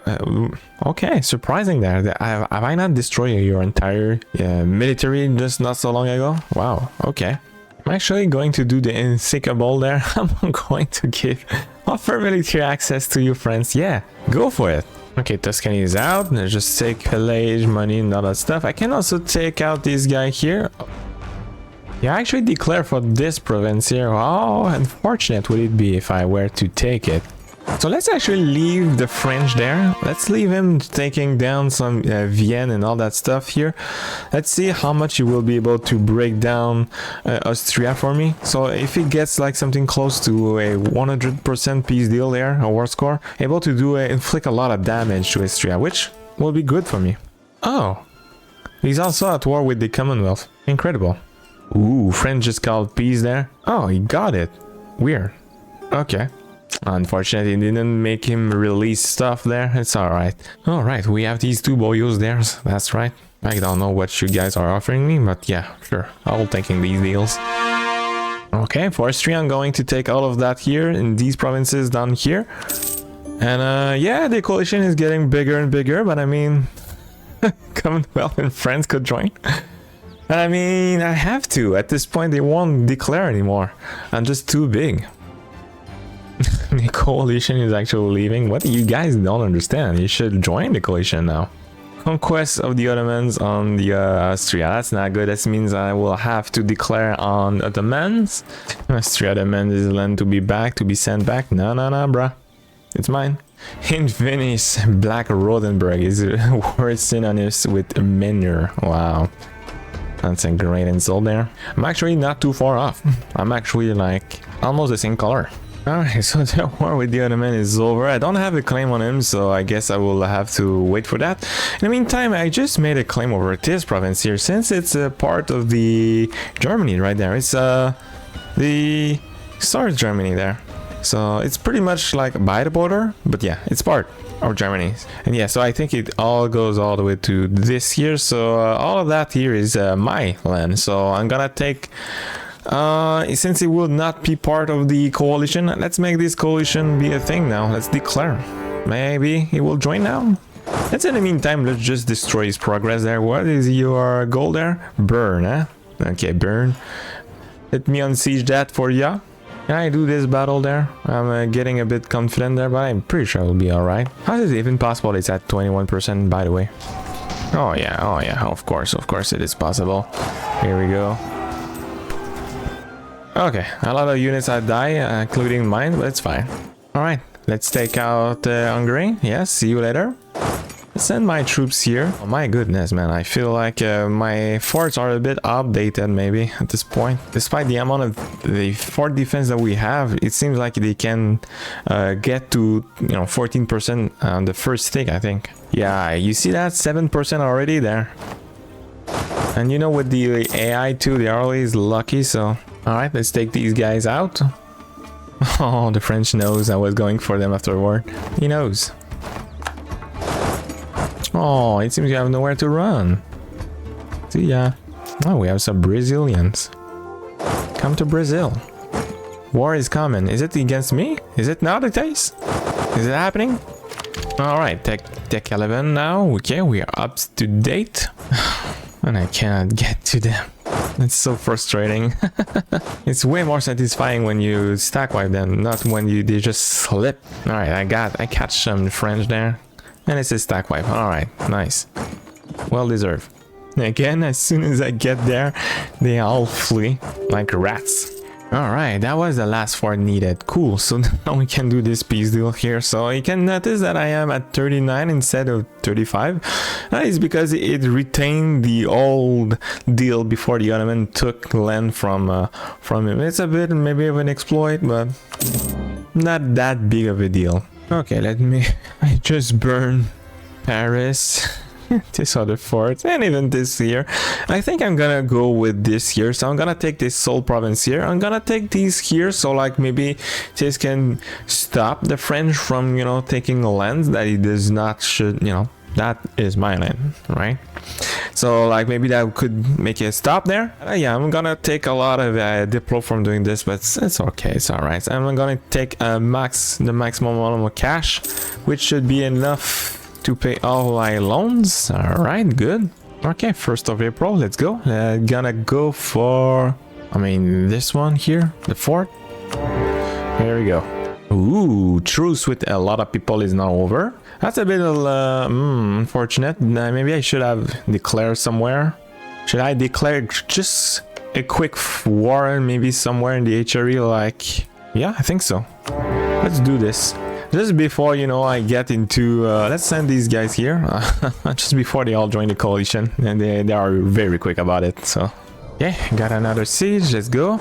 Okay, surprising there. Have I not destroyed your entire military just not so long ago? Wow, okay. I'm actually going to do the unthinkable there. I'm going to give offer military access to you, friends. Yeah, go for it. Okay, Tuscany is out. Let's just take pillage, money, and all that stuff. I can also take out this guy here. Yeah, I actually declare for this province here. How unfortunate would it be if I were to take it? So let's actually leave the French there. Let's leave him taking down some Vienne and all that stuff here. Let's see how much he will be able to break down Austria for me. So if he gets like something close to a 100% peace deal there, a war score, able to do inflict a lot of damage to Austria, which will be good for me. Oh, he's also at war with the Commonwealth. Incredible. Ooh, French just called peace there. Oh, he got it. Weird. Okay. Unfortunately, it didn't make him release stuff there. It's alright. Alright, we have these two boyos there. That's right. I don't know what you guys are offering me, but yeah, sure. I'll taking these deals. Okay, forestry, I'm going to take all of that here in these provinces down here. And yeah, the coalition is getting bigger and bigger, but I mean, Commonwealth and France could join. And I mean, I have to. At this point, they won't declare anymore. I'm just too big. The coalition is actually leaving. What you guys don't understand? You should join the coalition now. Conquest of the Ottomans on the Austria. That's not good. That means I will have to declare on Ottomans. Austria demands his land to be back, to be sent back. No, bruh. It's mine. In Venice, Black Rothenburg is word synonymous with manure. Wow. That's a great insult there. I'm actually not too far off. I'm actually like almost the same color. Alright, so the war with the Ottoman is over. I don't have a claim on him, so I guess I will have to wait for that. In the meantime, I just made a claim over this province here, since it's a part of the Germany right there. It's the South Germany there. So it's pretty much like by the border, but yeah, it's part of Germany. And yeah, so I think it all goes all the way to this here. So all of that here is my land. So I'm gonna take... since it will not be part of the coalition, let's make this coalition be a thing now. Let's declare. Maybe he will join now. Let's, in the meantime, let's just destroy his progress there. What is your goal there? Burn, huh? Okay, burn. Let me unsiege that for ya. Can I do this battle there? I'm getting a bit confident there, but I'm pretty sure it'll be alright. How is it even possible it's at 21%, by the way? Oh yeah, of course it is possible. Here we go. Okay, a lot of units have died, including mine, but it's fine. Alright, let's take out Hungary. Yes, see you later. Let's send my troops here. Oh my goodness, man, I feel like my forts are a bit outdated maybe at this point. Despite the amount of the fort defense that we have, it seems like they can get to, 14% on the first stick, I think. Yeah, you see that? 7% already there. And with the AI too, they're always lucky, so... Alright, let's take these guys out. Oh, the French knows I was going for them afterward. He knows. Oh, it seems you have nowhere to run. See ya. Oh, we have some Brazilians. Come to Brazil. War is coming. Is it against me? Is it now the case? Is it happening? Alright, tech 11 now. Okay, we are up to date. And I cannot get to them. It's so frustrating. It's way more satisfying when you stack wipe them, not when they just slip. Alright, I catch some French there. And it's a stack wipe. Alright, nice. Well deserved. Again, as soon as I get there, they all flee like rats. Alright, that was the last fort needed. Cool, so now we can do this peace deal here. So you can notice that I am at 39 instead of 35. That is because it retained the old deal before the Ottoman took land from him. It's a bit maybe of an exploit, but not that big of a deal. Okay, I just burn Paris. This other fort, and even this here. I think I'm gonna go with this here, so I'm gonna take this Seoul province here. I'm gonna take these here, so like maybe this can stop the French from, you know, taking lands that it does not should, you know, that is my land, right? So like maybe that could make it stop there. Yeah, I'm gonna take a lot of Diplo from doing this, but it's okay, it's alright. So I'm gonna take the maximum amount of cash, which should be enough to pay all my loans. Alright, good. Okay, 1st of April, let's go. Gonna go for, I mean, this one here, the fort. Here we go. Ooh, truce with a lot of people is now over. That's a bit unfortunate. Maybe I should have declared somewhere. Should I declare just a quick war maybe somewhere in the HRE? Like, yeah, I think so. Let's do this. Just before, you know, I get into, let's send these guys here, just before they all join the coalition, and they are very quick about it, so. Okay, got another siege, let's go.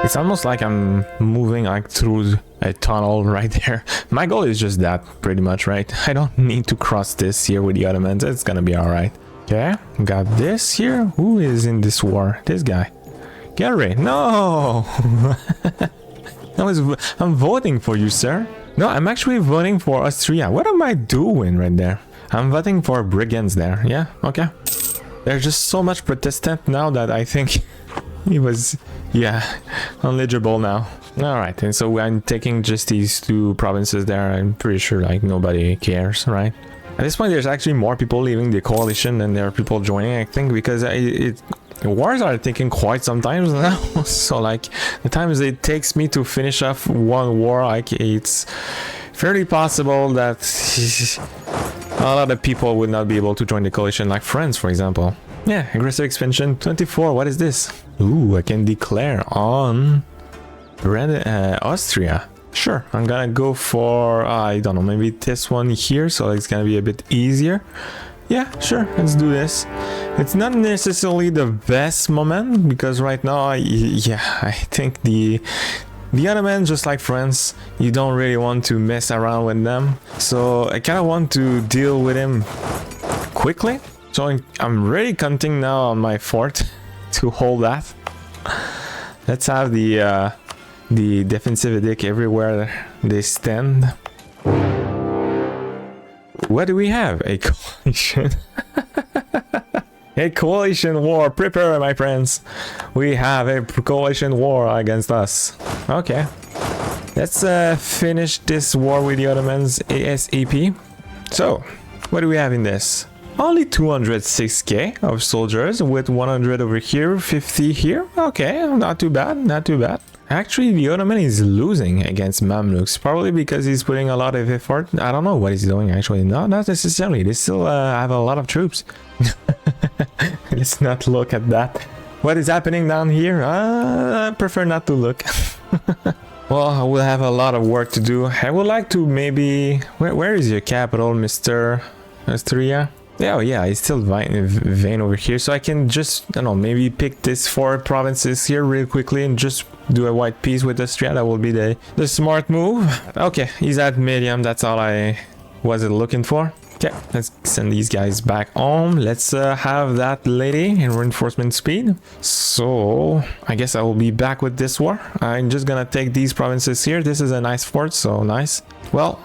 It's almost like I'm moving like through a tunnel right there. My goal is just that, pretty much, right? I don't need to cross this here with the Ottomans, it's gonna be alright. Okay, got this here. Who is in this war? This guy. Gary, no! I'm voting for you, sir. No, I'm actually voting for Austria. What am I doing right there? I'm voting for brigands there. Yeah, okay. There's just so much Protestant now that I think he was, yeah, unlegible now. Alright, and so I'm taking just these two provinces there. I'm pretty sure like nobody cares, right? At this point, there's actually more people leaving the coalition than there are people joining, I think, because wars are taking quite some time now. So like the times it takes me to finish off one war, like it's fairly possible that a lot of people would not be able to join the coalition, like France, for example. Yeah, aggressive expansion 24. What is this? Ooh, I can declare on Austria. Sure, I'm gonna go for, I don't know, maybe this one here, so it's gonna be a bit easier. Yeah, sure, let's do this. It's not necessarily the best moment, because right now, I think the Ottomans, just like France, you don't really want to mess around with them. So I kind of want to deal with him quickly. So I'm really counting now on my fort to hold that. Let's have the defensive edict everywhere they stand. What do we have? A coalition. A coalition war. Prepare, my friends. We have a coalition war against us. Okay. Let's finish this war with the Ottomans ASAP. So, what do we have in this? Only 206k of soldiers with 100 over here, 50 here. Okay, not too bad, not too bad. Actually, the Ottoman is losing against Mamluks, probably because he's putting a lot of effort. I don't know what he's doing, actually. No, not necessarily. They still have a lot of troops. Let's not look at that. What is happening down here? I prefer not to look. Well, I will have a lot of work to do. I would like to maybe... Where is your capital, Mr. Austria? Yeah, oh yeah, it's still vain over here, so I can just, I don't know, maybe pick these 4 provinces here real quickly and just do a white peace with Austria. That will be the smart move. Okay, he's at medium, that's all I was looking for. Okay, let's send these guys back home. Let's have that lady in reinforcement speed. So, I guess I will be back with this war. I'm just gonna take these provinces here. This is a nice fort, so nice. Well,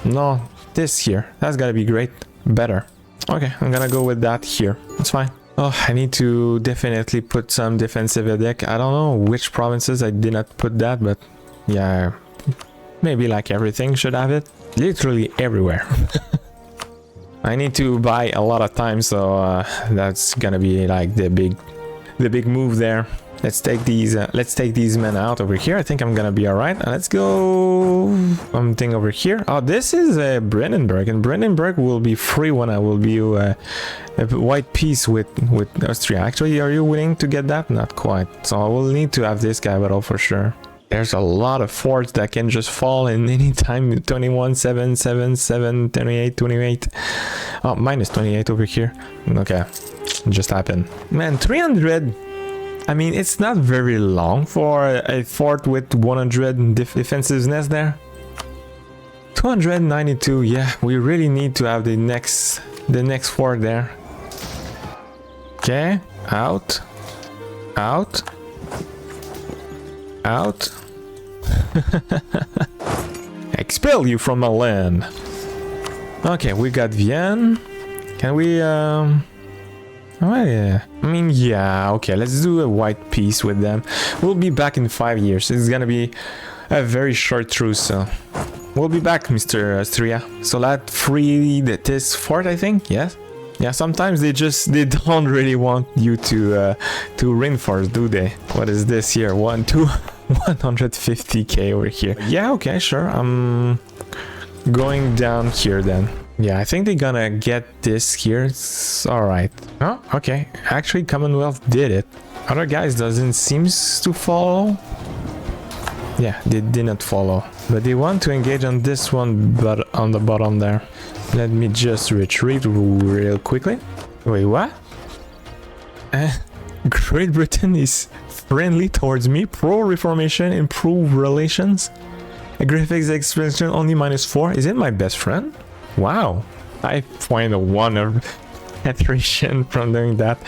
no, this here, that's gotta be great, better. Okay, I'm gonna go with that here. It's fine. Oh, I need to definitely put some defensive deck. I don't know which provinces I did not put that, but yeah, maybe like everything should have it. Literally everywhere. I need to buy a lot of time, so that's gonna be like the big move there. Let's take these men out over here. I think I'm gonna be all right. Let's go something over here. Oh, this is Brandenburg, and Brandenburg will be free when I will be a white peace with Austria. Actually, are you willing to get that? Not quite. So I will need to have this capital for sure. There's a lot of forts that can just fall in any time. 21, 7, 7, 7, 28, 28. Oh, minus 28 over here. Okay, it just happened. Man, 300. I mean, it's not very long for a fort with 100 defensiveness there. 292, yeah, we really need to have the next fort there. Okay, out. Expel you from my land. Okay, we got Vienne. Can we oh yeah, I mean, yeah, okay, let's do a white peace with them. We'll be back in 5 years. It's gonna be a very short truce, so we'll be back, Mr. Austria. So that freed this fort, I think, yes? Yeah, sometimes they don't really want you to reinforce, do they? What is this here? 150k over here. Yeah, okay, sure. I'm going down here then. Yeah, I think they're gonna get this here. It's alright. Oh, okay. Actually, Commonwealth did it. Other guys doesn't seems to follow. Yeah, they did not follow. But they want to engage on this one, but on the bottom there. Let me just retreat real quickly. Wait, what? Great Britain is friendly towards me. Pro-reformation, improve relations. A graphics expression only -4. Is it my best friend? Wow, I find a wonder attrition from doing that.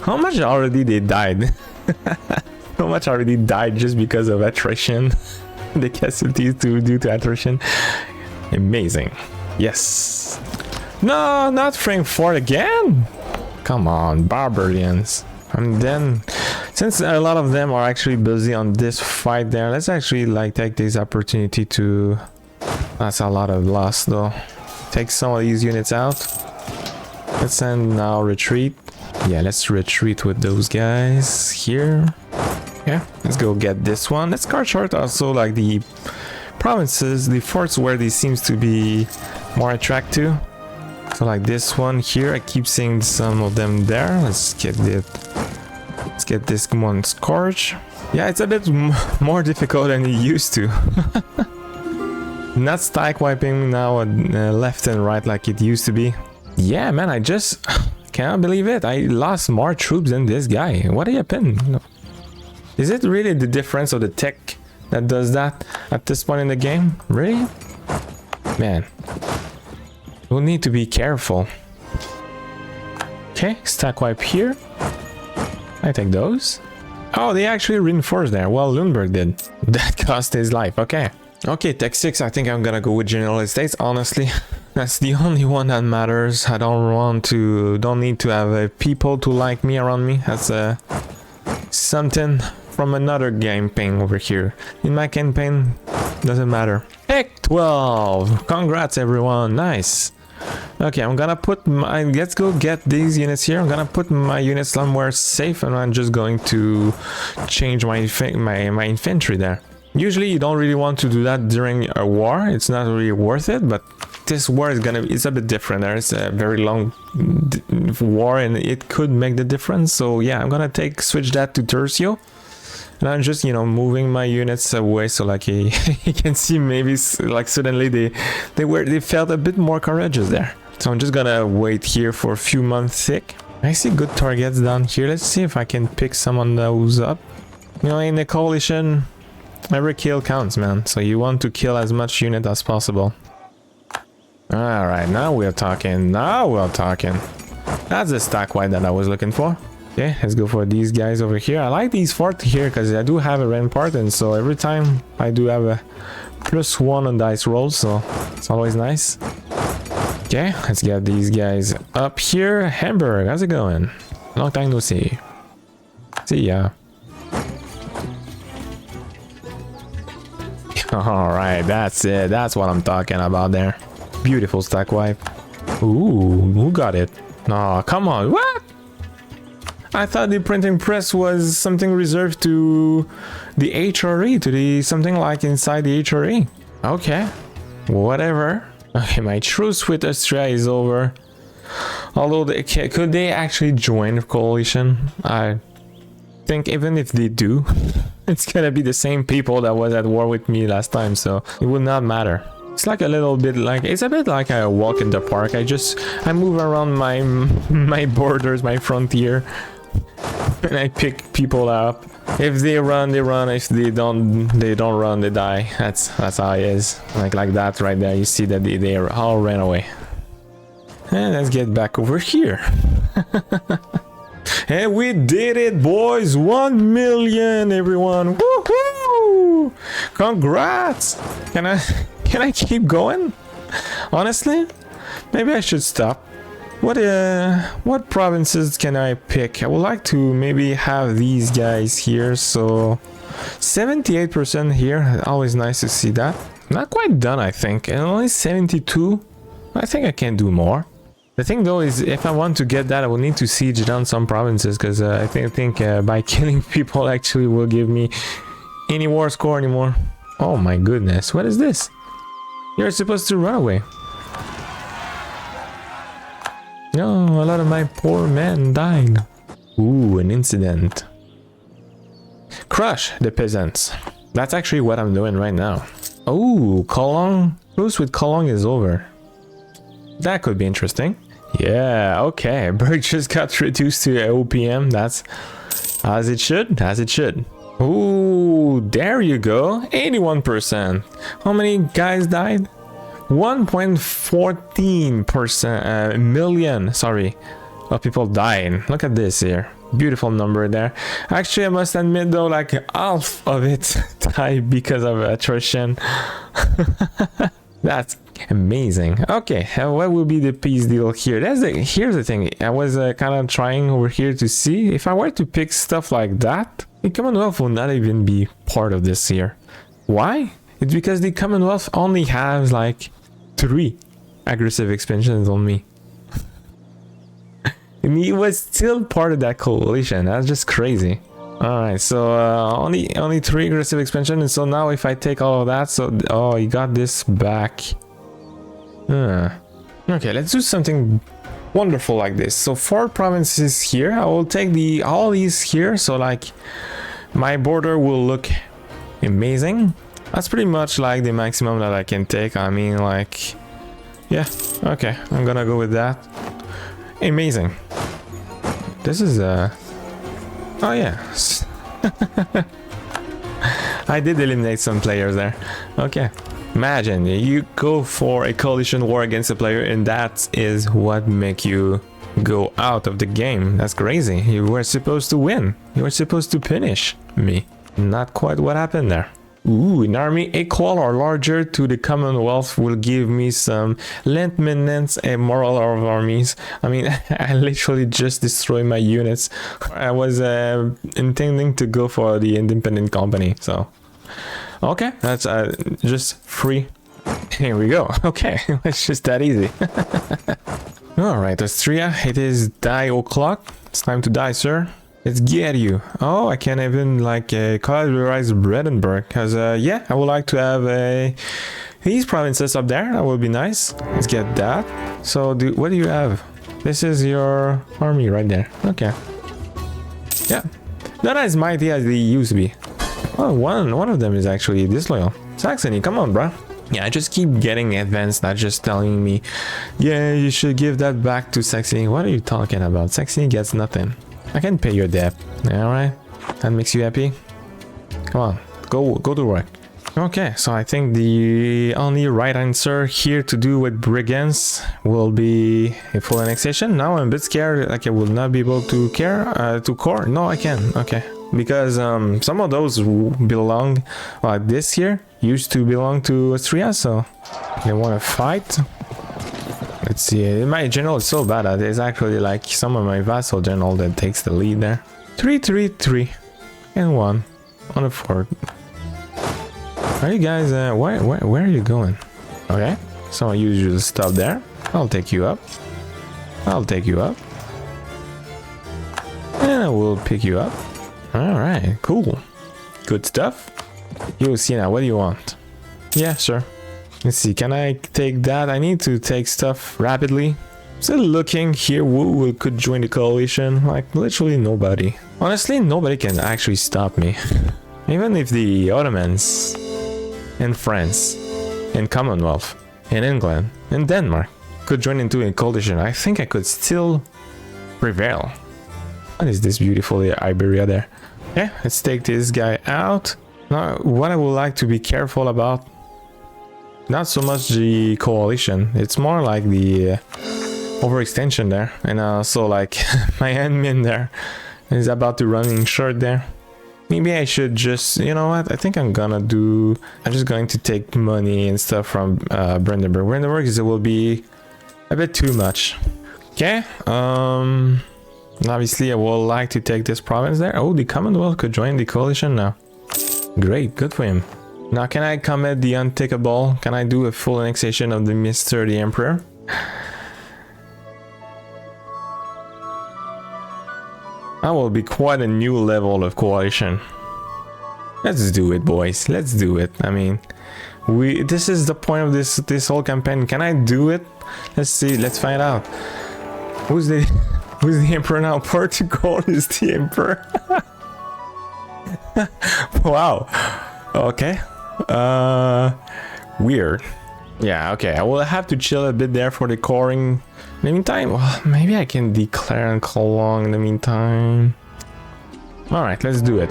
How much already they died? How much already died just because of attrition? The casualties due to attrition. Amazing. Yes. No, not Frankfurt again. Come on, barbarians. And then, since a lot of them are actually busy on this fight there, let's actually like take this opportunity to. That's a lot of loss though. Take some of these units out. Let's send now retreat. Yeah, let's retreat with those guys here. Yeah, let's go get this one. Let's card chart also like the provinces, the forts where they seems to be more attractive. So like this one here, I keep seeing some of them there. Let's get this one scorch. Yeah, it's a bit more difficult than it used to. Not stack wiping now left and right like it used to be. Yeah, man, I just cannot believe it. I lost more troops than this guy. What happened? Is it really the difference of the tech that does that at this point in the game? Really? Man. We'll need to be careful. Okay, stack wipe here. I take those. Oh, they actually reinforced there. Well, Lundberg did. That cost his life. Okay. Okay, Tech 6, I think I'm gonna go with General Estates, honestly. That's the only one that matters. I don't need to have people to like me around me. That's something from another campaign over here. In my campaign, doesn't matter. Tech 12! Congrats everyone, nice. Okay, I'm gonna put my, let's go get these units here. I'm gonna put my units somewhere safe and I'm just going to change my infantry there. Usually you don't really want to do that during a war. It's not really worth it, but this war is it's a bit different. There's a very long war and it could make the difference. So yeah, I'm gonna switch that to Tercio. And I'm just, you know, moving my units away so like he can see maybe like suddenly they felt a bit more courageous there. So I'm just gonna wait here for a few months thick. I see good targets down here. Let's see if I can pick some of those up. You know, in the coalition, every kill counts, man. So you want to kill as much unit as possible. Alright, now we're talking. That's the stack wide that I was looking for. Okay, let's go for these guys over here. I like these forts here because I do have a rampart, and so every time I do have a +1 on dice rolls, so it's always nice. Okay, let's get these guys up here. Hamburg, how's it going? Long time no see. See ya. Alright, that's it. That's what I'm talking about there. Beautiful stack wipe. Ooh, who got it? Oh, come on. What? I thought the printing press was something reserved to the HRE, to the something like inside the HRE. Okay, whatever. Okay, my truce with Austria is over. Although, could they actually join the coalition? I think even if they do, it's gonna be the same people that was at war with me last time, so it will not matter. It's like a little bit like, it's a bit like a walk in the park. I move around my borders, my frontier, and I pick people up. If they run, they run. If they don't run, they die. That's how it is. Like that right there. You see that they all ran away. And let's get back over here. And we did it, boys. 1 million, everyone. Woohoo! Congrats! Can I keep going? Honestly, maybe I should stop. What provinces can I pick? I would like to maybe have these guys here. So 78% here. Always nice to see that. Not quite done, I think. And only 72. I think I can do more. The thing though is, if I want to get that, I will need to siege down some provinces, because I think by killing people actually will give me any war score anymore. Oh my goodness, what is this? You're supposed to run away. No, a lot of my poor men died. Ooh, an incident. Crush the peasants. That's actually what I'm doing right now. Oh, Cologne. Truce with Cologne is over. That could be interesting. Yeah, okay. Berg just got reduced to OPM. That's as it should. As it should. Ooh, there you go. 81%. How many guys died? 1.14% million, sorry, of people dying. Look at this here. Beautiful number there. Actually, I must admit though, like half of it died because of attrition. That's amazing. Okay, what will be the peace deal here? Here's the thing. I was kind of trying over here to see if I were to pick stuff like that, the Commonwealth will not even be part of this here. Why? It's because the Commonwealth only has like 3 aggressive expansions on me. And he was still part of that coalition. That's just crazy. Alright, so only 3 aggressive expansion, and so now if I take all of that, so oh, you got this back. Okay, let's do something wonderful like this. So 4 provinces here. I will take all these here, so like my border will look amazing. That's pretty much like the maximum that I can take. I mean, like, yeah, okay, I'm gonna go with that. Amazing. This is oh yeah. I did eliminate some players there. Okay. Imagine you go for a coalition war against a player, and that is what make you go out of the game. That's crazy. You were supposed to win. You were supposed to finish me. Not quite what happened there. Ooh, an army equal or larger to the Commonwealth will give me some land maintenance and moral of armies. I mean, I literally just destroyed my units. I was intending to go for the independent company, so okay, that's just free. Here we go. Okay, it's just that easy. All right, Austria, it is die o'clock. It's time to die, sir. Let's get you. Oh, I can even like colonize Rothenburg, because yeah, I would like to have these provinces up there. That would be nice. Let's get that. So what do you have? This is your army right there. Okay. Yeah, not as mighty as they used to be. Oh, one of them is actually disloyal. Saxony, come on, bruh. Yeah, I just keep getting advanced, not just telling me, yeah, you should give that back to Saxony. What are you talking about? Saxony gets nothing. I can pay your debt. Alright, that makes you happy? Come on, go to work. Okay, so I think the only right answer here to do with brigands will be a full annexation. Now I'm a bit scared, like I will not be able to core. No, I can. Okay, because some of those belong, like this here used to belong to Austria, so they want to fight. Let's see. My general is so bad that it's actually like some of my vassal general that takes the lead there. 3-3-3 and 1 on the fort. Are you guys? Where are you going? Okay, so you just stop there. I'll take you up. I'll take you up. And I will pick you up. Alright, cool. Good stuff. You see now, what do you want? Yeah, sure. Let's see, can I take that? I need to take stuff rapidly. Still looking here who could join the coalition. Like, literally nobody. Honestly, nobody can actually stop me. Even if the Ottomans and France and Commonwealth and England and Denmark could join into a coalition, I think I could still prevail. What is this beautiful Iberia there? Okay, let's take this guy out. Now, what I would like to be careful about, not so much the coalition, it's more like the overextension there, and also like my admin there is about to run short there. Maybe I should just, you know what, I think I'm just going to take money and stuff from Brandenburg. Brandenburg will be a bit too much. Okay, obviously I would like to take this province there. Oh, the Commonwealth could join the coalition now. Great, good for him. Now can I commit the untakeable? Can I do a full annexation of the Mr. the Emperor? That will be quite a new level of coalition. Let's do it, boys. Let's do it. I mean, this is the point of this whole campaign. Can I do it? Let's see. Let's find out. Who's the emperor now? Portugal is the emperor. Wow. Okay. Weird. Yeah, okay. I will have to chill a bit there for the coring. In the meantime, well, maybe I can declare and Cologne in the meantime. Alright, let's do it.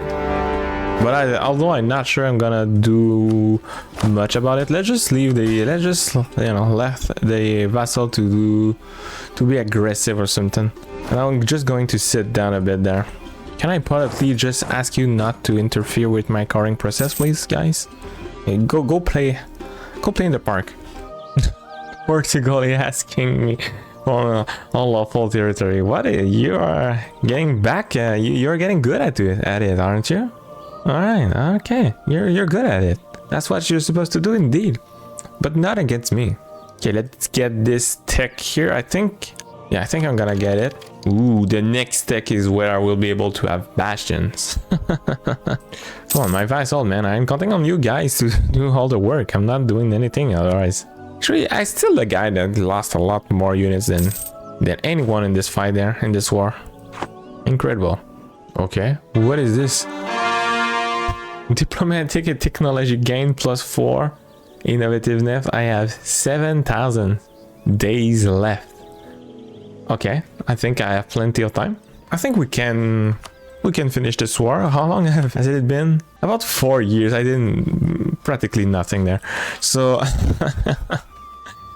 But although I'm not sure I'm gonna do much about it, let's just leave the, left the vassal to be aggressive or something. And I'm just going to sit down a bit there. Can I politely just ask you not to interfere with my coring process, please, guys? Okay, go play in the park. Portugal is asking me for unlawful territory. What? You are getting back? You're getting good at it, aren't you? All right. Okay. You're good at it. That's what you're supposed to do, indeed. But not against me. Okay, let's get this tech here. I think I'm gonna get it. Ooh, the next tech is where I will be able to have bastions. Come on, my vassal, man. I'm counting on you guys to do all the work. I'm not doing anything otherwise. Actually, I'm still the guy that lost a lot more units than anyone in this fight there, in this war. Incredible. Okay, what is this? Diplomatic and technology gain +4. Innovativeness. I have 7,000 days left. Okay, I think I have plenty of time. I think we can finish this war. How long has it been? About 4 years. I didn't practically nothing there. So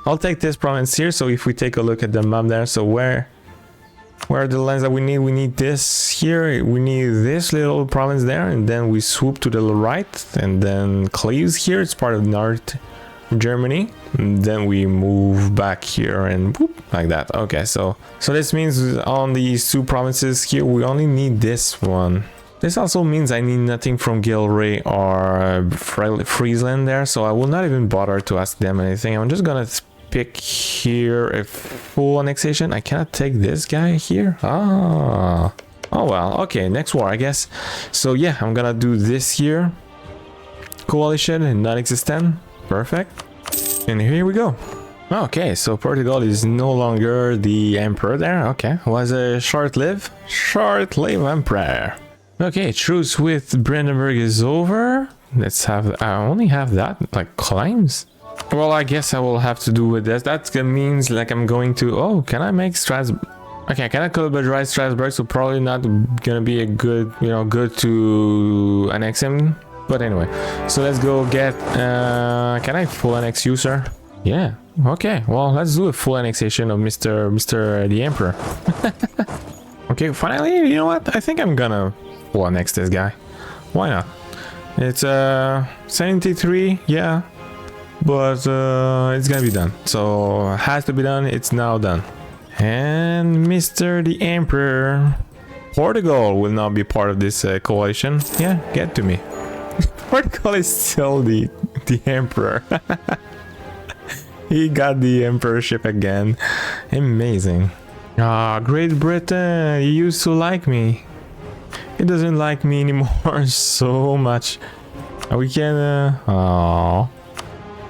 I'll take this province here. So if we take a look at the map there, so where are the lands that we need? We need this here. We need this little province there, and then we swoop to the right, and then Cleves here. It's part of North Germany. And then we move back here and whoop, like that. Okay, so this means on these two provinces here, we only need this one. This also means I need nothing from Gilray or Friesland there, so I will not even bother to ask them anything. I'm just gonna pick here a full annexation. I cannot take this guy here. Oh well. Okay, next war, I guess. So yeah, I'm gonna do this here. Coalition and non-existent. Perfect. And here we go. Okay, so Portugal is no longer the emperor there. Okay, was a short-lived emperor. Okay, truce with Brandenburg is over. Let's have, I only have that, like, claims. Well, I guess I will have to do with this. That means, like, I'm going to, oh, can I make Strasbourg? Okay, can I collaborate Strasbourg? So probably not gonna be a good, good to annex him. But anyway, so let's go get, can I full annex you, sir? Yeah, okay, well, let's do a full annexation of Mr. the Emperor. Okay, finally, you know what? I think I'm gonna full annex this guy. Why not? It's 73, yeah. but it's gonna be done. So it has to be done. It's now done. And Mr. the Emperor, Portugal will now be part of this coalition. Yeah, get to me. Portugal is still the Emperor. He got the emperorship again. Amazing. Ah, Great Britain, he used to like me. He doesn't like me anymore so much. We can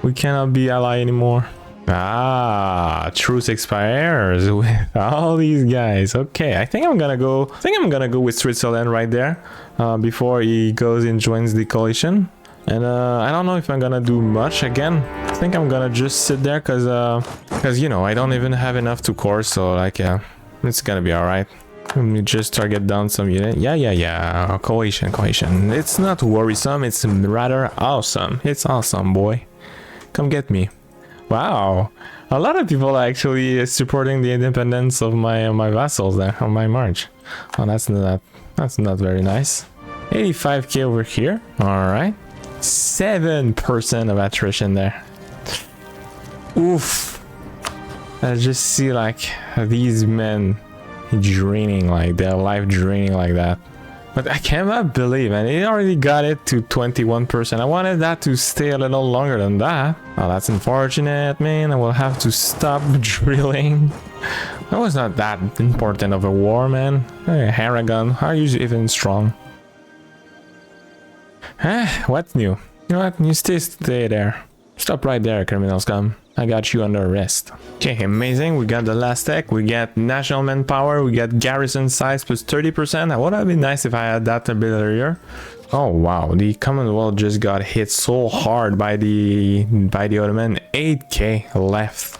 we cannot be ally anymore. Ah, truce expires with all these guys. Okay, I think I'm gonna go with Switzerland right there before he goes and joins the coalition. And I don't know if I'm gonna do much again. I think I'm gonna just sit there because you know, I don't even have enough to course, so like it's gonna be all right. Let me just target down some unit. Yeah. Coalition. It's not worrisome. It's rather awesome. It's awesome, boy. Come get me. Wow. A lot of people are actually supporting the independence of my vassals there on my march. Oh, that's not very nice. 85k over here. All right. 7% of attrition there. Oof. I just see like these men draining, like their life draining like that. But I cannot believe, and it already got it to 21%. I wanted that to stay a little longer than that. Oh, that's unfortunate, man. I will have to stop drilling. That was not that important of a war, man. Hey, Aragon, how are you even strong? What's new? You know what? You stay there. Stop right there, criminal scum. I got you under arrest. Okay, amazing. We got the last tech. We got national manpower. We got garrison size plus 30%. It would have been nice if I had that a bit earlier. Oh wow, the Commonwealth just got hit so hard by the Ottoman. 8k left.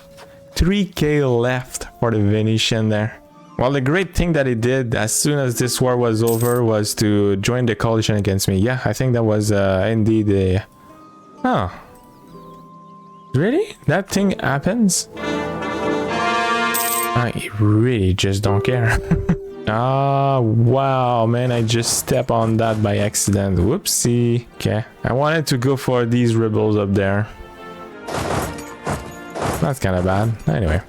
3k left for the Venetian there. Well, the great thing that he did as soon as this war was over was to join the coalition against me. Yeah, I think that was indeed a... Oh. Really? That thing happens? I really just don't care. Ah, wow, man, I just stepped on that by accident. Whoopsie. Okay, I wanted to go for these rebels up there. That's kind of bad. Anyway.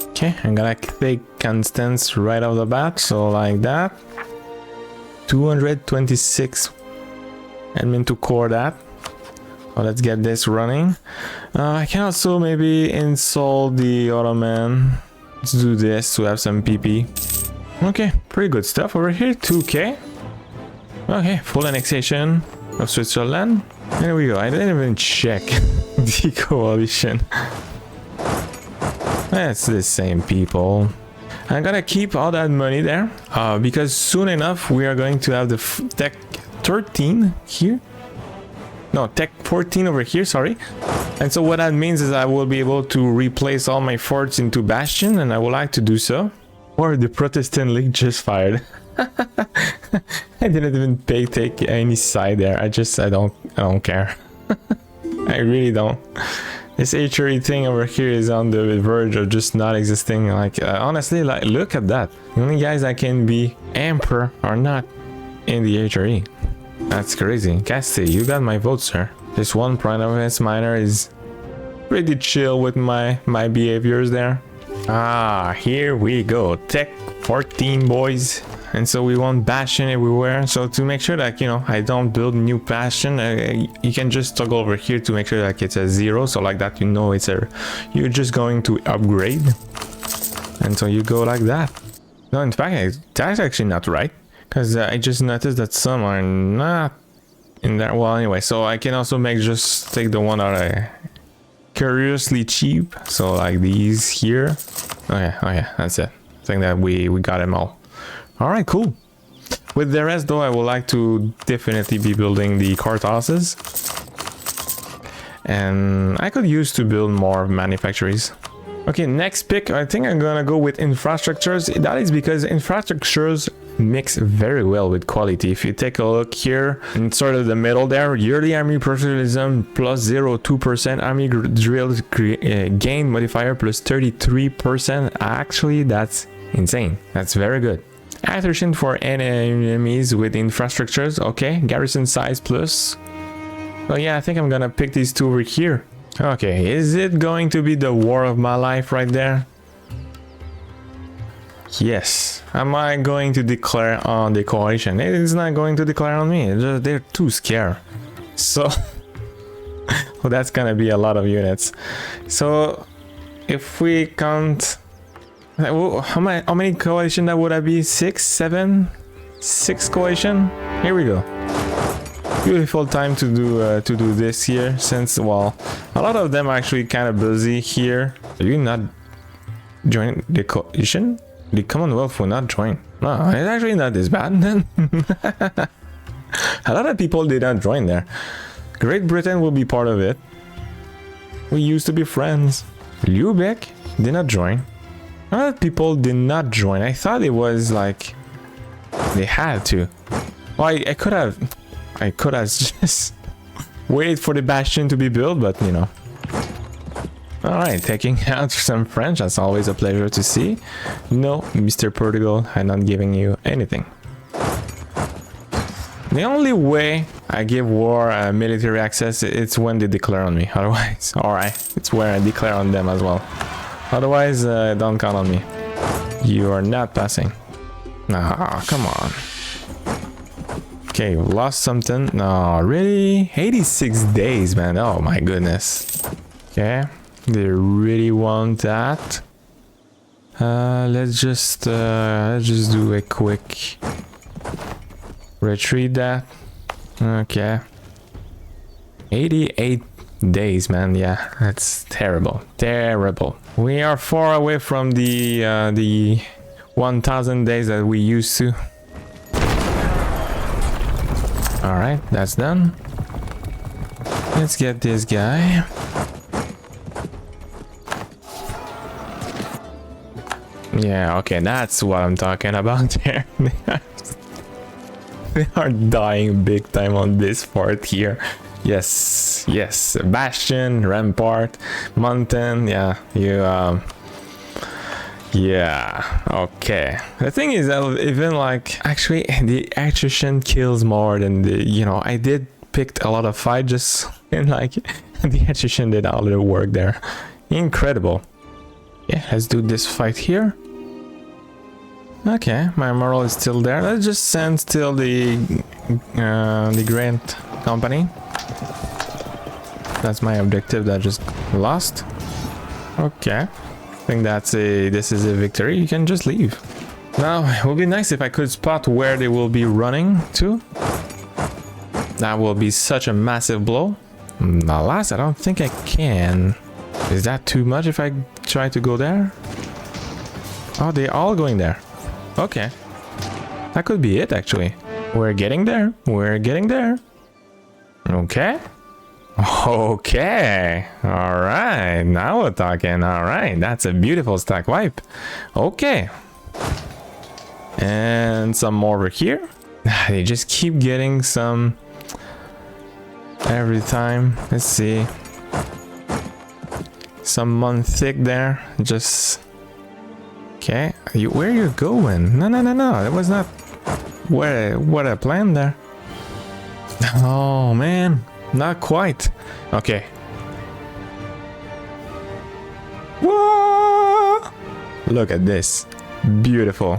Okay, I'm gonna take Constance right off the bat, so like that. 226. I mean to core that. Well, let's get this running. I can also maybe insult the Ottoman. Let's do this to have some PP. Okay, pretty good stuff over here. 2k. Okay, full annexation of Switzerland. There we go. I didn't even check the coalition. That's the same people. I'm gonna keep all that money there because soon enough we are going to have the tech 13 here. No, tech 14 over here, sorry. And so what that means is I will be able to replace all my forts into bastion, and I would like to do so. Or the Protestant League just fired. I didn't even take any side there. I don't care. I really don't. This HRE thing over here is on the verge of just not existing. Like honestly, like look at that. The only guys that can be emperor are not in the HRE. That's crazy. Casti, you got my vote, sir. This one province minor is pretty chill with my behaviors there. Ah, here we go. Tech 14, boys. And so we want bastion everywhere. So to make sure that, you know, I don't build new bastion, you can just toggle over here to make sure that it's a 0. So like that, you know, you're just going to upgrade. And so you go like that. No, in fact, that's actually not right. Because I just noticed that some are not in there. Well, anyway, so I can also just take the one that are curiously cheap. So like these here. Okay, that's it. I think that we got them all. All right, cool. With the rest though, I would like to definitely be building the court houses. And I could use to build more manufactories. Okay, next pick, I think I'm gonna go with infrastructures. That is because infrastructures mix very well with quality. If you take a look here in sort of the middle there, yearly army professionalism plus 0.2%, army drills gain modifier plus 33%. Actually, that's insane. That's very good. Attrition for enemies with infrastructures. Okay, garrison size plus Oh yeah, I think I'm gonna pick these two over here. Okay, is it going to be the war of my life right there? Yes. Am I going to declare on the coalition? It's not going to declare on me. They're too scared. So, well, that's gonna be a lot of units. So, if we count, how many coalition that would I be? 6, 7, 6 coalition. Here we go. Beautiful time to do this here, since, well, a lot of them are actually kind of busy here. Are you not joining the coalition? The Commonwealth will not join. No, it's actually not this bad then. A lot of people did not join there. Great Britain will be part of it. We used to be friends. Lubeck did not join. A lot of people did not join. I thought it was like they had to. Well, I could have just waited for the bastion to be built, but you know. Alright, taking out some French, that's always a pleasure to see. No, Mr. Portugal, I'm not giving you anything. The only way I give war military access, it's when they declare on me. Otherwise, alright, it's where I declare on them as well. Otherwise, don't count on me. You are not passing. Nah, come on. Okay, lost something. No, really? 86 days, man. Oh my goodness. Okay. They really want that. Let's just do a quick retreat that. Okay. 88 days, man. Yeah, that's terrible. Terrible. We are far away from the 1000 days that we used to. All right, that's done. Let's get this guy. Yeah, okay, that's what I'm talking about there. They are dying big time on this part here. Yes, yes, Bastion, Rampart, Mountain, yeah, yeah, okay. The thing is that even like, actually, the attrition kills more than the, you know, I did pick a lot of fight just, and like, the attrition did all the work there. Incredible. Yeah, let's do this fight here. Okay, my moral is still there. Let's just send still the Grant Company. That's my objective that I just lost. Okay, I think this is a victory. You can just leave. Now, it would be nice if I could spot where they will be running to. That will be such a massive blow. Alas, I don't think I can. Is that too much if I try to go there? Oh, they're all going there. Okay. That could be it, actually. We're getting there. We're getting there. Okay. Okay. Alright. Now we're talking. Alright. That's a beautiful stack wipe. Okay. And some more over here. They just keep getting some every time. Let's see. Some month thick there. Just... Okay, where are you going? No, that was not what I planned there. Oh man, not quite. Okay. Whoa! Look at this, beautiful.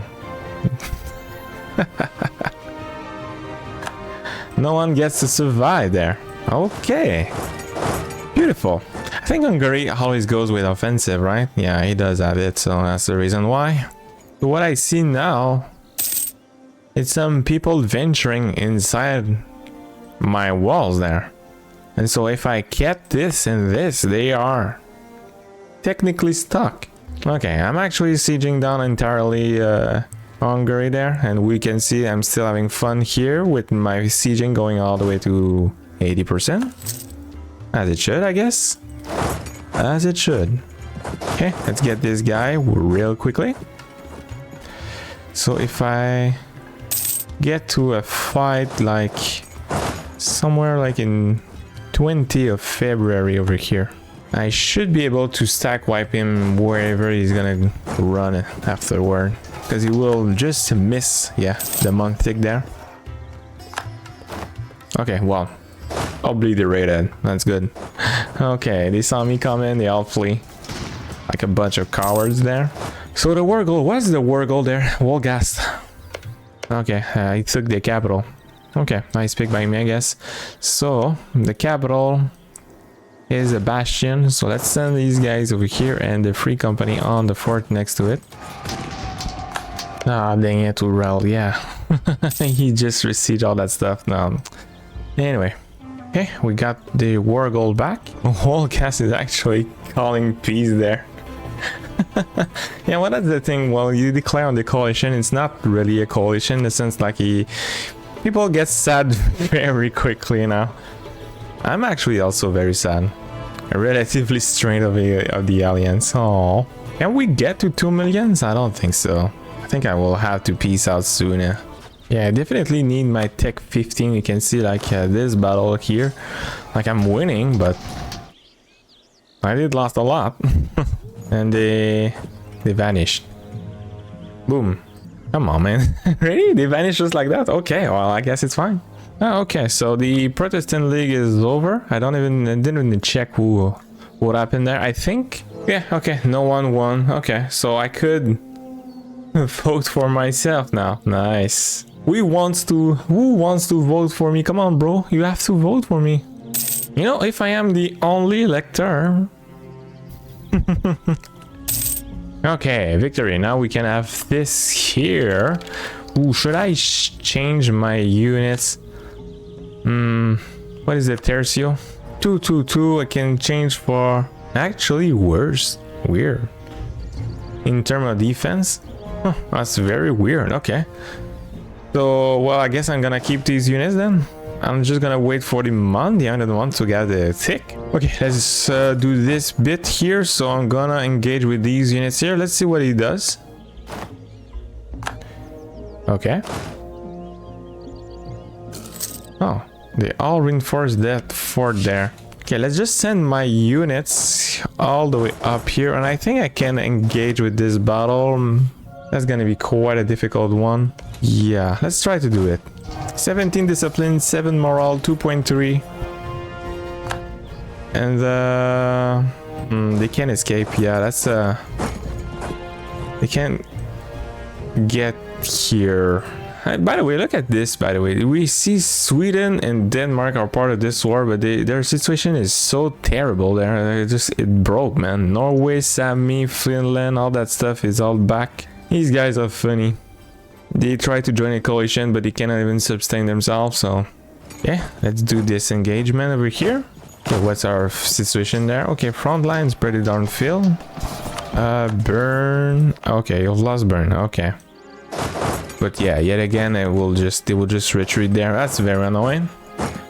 No one gets to survive there. Okay, beautiful. I think Hungary always goes with offensive, right? Yeah, he does have it, so that's the reason why. But what I see now, it's some people venturing inside my walls there. And so if I kept this and this, they are technically stuck. Okay, I'm actually sieging down entirely Hungary there, and we can see I'm still having fun here with my sieging going all the way to 80%. As it should, I guess. As it should. Okay, let's get this guy real quickly. So if I get to a fight like somewhere like in 20th of February over here, I should be able to stack wipe him wherever he's gonna run afterward, because he will just miss, yeah, the month tick there. Okay, well, Obliterated. That's good. Okay, they saw me coming, they all flee. Like a bunch of cowards there. So the war goal, what's the war goal there? Wolgast. Okay, he took the capital. Okay, nice pick by me, I guess. So, the capital is a bastion. So let's send these guys over here and the free company on the fort next to it. Ah, dang it, Urel, yeah. He just received all that stuff now. Anyway. Okay, we got the war goal back. Wolgast is actually calling peace there. Yeah, well, that's the thing. Well, you declare on the coalition, it's not really a coalition in the sense like people get sad very quickly now. I'm actually also very sad. A relatively strain of the alliance. Oh, can we get to 2 million? I don't think so. I think I will have to peace out soon. Yeah, I definitely need my tech 15. You can see like this battle here. Like I'm winning, but I did lost a lot. And they vanished. Boom. Come on, man. Really? They vanished just like that? Okay, well, I guess it's fine. Oh, okay, so the Protestant League is over. I didn't even check what happened there. I think, yeah, okay, no one won. Okay, so I could vote for myself now. Nice. Who wants to vote for me? Come on, bro. You have to vote for me. You know, if I am the only elector. Okay, victory. Now we can have this here. Ooh, should I change my units? What is it, Tercio? 222. I can change for actually worse. Weird. In terms of defense, huh, that's very weird. Okay. So, well, I guess I'm gonna keep these units then. I'm just gonna wait for the other one to get the tick. Okay, let's do this bit here. So I'm gonna engage with these units here. Let's see what he does. Okay. Oh, they all reinforced that fort there. Okay, let's just send my units all the way up here. And I think I can engage with this battle. That's gonna be quite a difficult one. Yeah, let's try to do it. 17 discipline, 7 morale, 2.3. And they can't escape. Yeah, that's they can't get here. By the way, look at this. By the way, we see Sweden and Denmark are part of this war, but their situation is so terrible there. It broke, man. Norway, Sami, Finland, all that stuff is all back. These guys are funny. They try to join a coalition, but they cannot even sustain themselves. So, yeah, let's do this engagement over here. Okay, what's our situation there? Okay, front line's pretty darn filled. Burn. Okay, you've lost burn. Okay. But yeah, yet again, they will just retreat there. That's very annoying.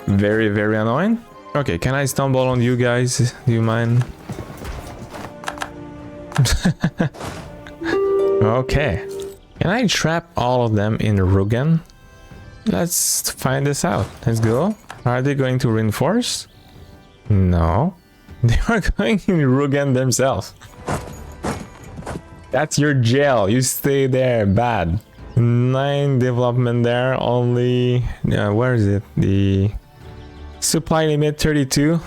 Very, very annoying. Okay, can I stumble on you guys? Do you mind? Okay. Can I trap all of them in Rugen? Let's find this out. Let's go. Are they going to reinforce? No. They are going in Rugen themselves. That's your jail. You stay there. Bad. 9 development there. Only... where is it? The supply limit 32.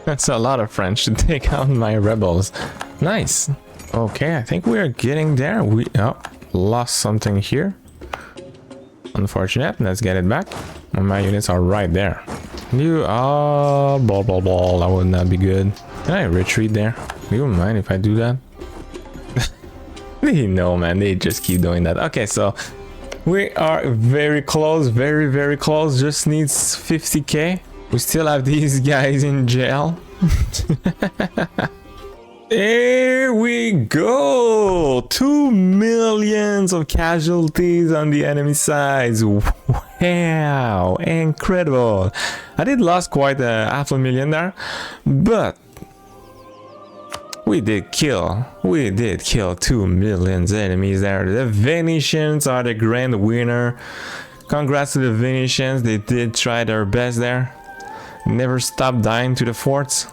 That's a lot of French to take out my rebels. Nice. Okay, I think we are getting there. We lost something here. Unfortunate. Let's get it back. My units are right there. You blah blah blah. That would not be good. Can I retreat there? Do you mind if I do that? No, man. They just keep doing that. Okay, so we are very close. Very, very close. Just needs 50k. We still have these guys in jail. Here we go! 2 million of casualties on the enemy sides. Wow, incredible. I did lost quite a 500,000 there, but we did kill 2 million enemies there. The Venetians are the grand winner. Congrats to the Venetians. They did try their best there. Never stopped dying to the forts.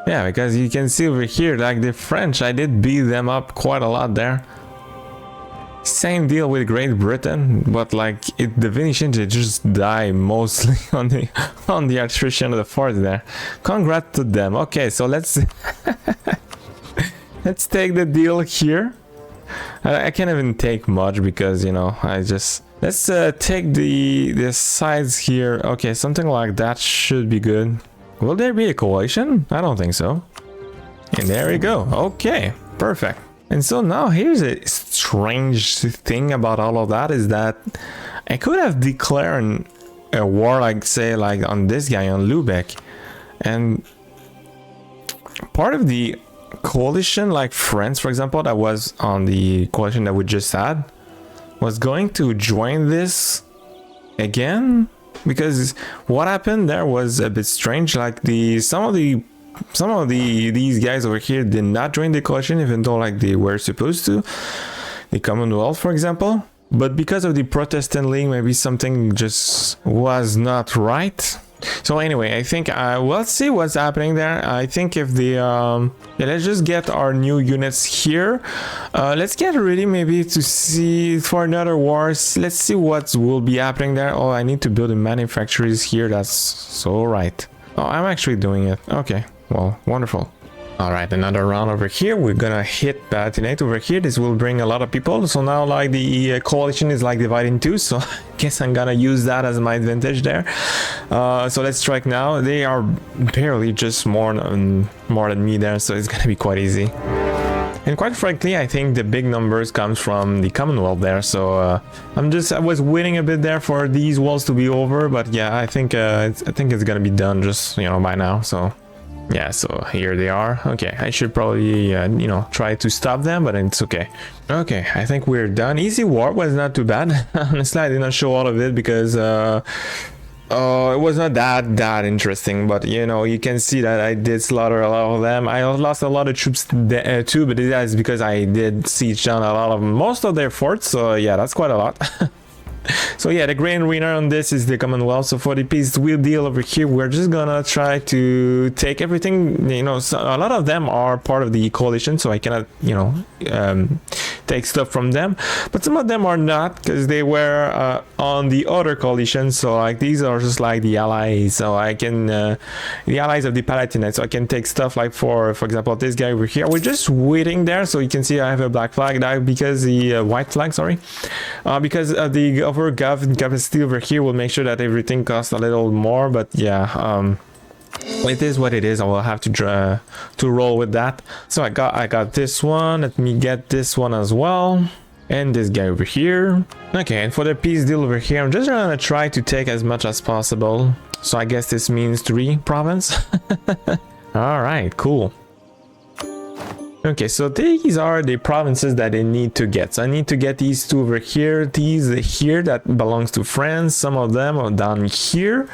Yeah, because you can see over here, like the French, I did beat them up quite a lot there. Same deal with Great Britain, but like the Venetians, they just die mostly on the attrition of the fort there. Congrats to them. Okay, so let's let's take the deal here. I can't even take much because, you know, let's take the sides here. Okay, something like that should be good. Will there be a coalition? I don't think so. And there we go. Okay, perfect. And so now here's a strange thing about all of that is that I could have declared a war, like say like on this guy, on Lubeck, and part of the coalition, like France for example, that was on the coalition that we just had, was going to join this again, because what happened there was a bit strange. Like some of these guys over here did not join the coalition, even though like they were supposed to, the Commonwealth for example, but because of the Protestant League, maybe something just was not right. So anyway, I think we'll see what's happening there. I think if the yeah, let's just get our new units here. Let's get ready maybe to see for another wars. Let's see what will be happening there. Oh, I need to build a manufacturers here. That's so right. Oh, I'm actually doing it. Okay, well, wonderful. All right, another round over here. We're gonna hit Palatinate over here. This will bring a lot of people. So now like the coalition is like divided in two. So I guess I'm gonna use that as my advantage there. So let's strike now. They are barely just more than me there. So it's gonna be quite easy. And quite frankly, I think the big numbers comes from the Commonwealth there. So I was waiting a bit there for these walls to be over. But yeah, I think it's gonna be done just, you know, by now. So yeah, so here they are. Okay, I should probably, you know, try to stop them, but it's okay. Okay, I think we're done. Easy war was not too bad. Honestly, I did not show all of it because it was not that interesting. But, you know, you can see that I did slaughter a lot of them. I lost a lot of troops too, but that is because I did siege down a lot of most of their forts. So, yeah, that's quite a lot. So yeah, the grand winner on this is the Commonwealth. So for the peace deal over here, we're just gonna try to take everything. You know, so a lot of them are part of the coalition, so I cannot, you know, take stuff from them. But some of them are not, because they were on the other coalition. So like these are just like the allies. So I can the allies of the Palatinate. So I can take stuff like for example this guy over here. We're just waiting there, so you can see I have a black flag now because the white flag. Sorry, because the over capacity over here will make sure that everything costs a little more, but yeah, it is what it is. I will have to roll with that. So I got this one. Let me get this one as well, and this guy over here. Okay, and for the peace deal over here, I'm just gonna try to take as much as possible. So I guess this means 3 province. All right, cool. Okay, so these are the provinces that I need to get. So I need to get these 2 over here, these here that belongs to France. Some of them are down here,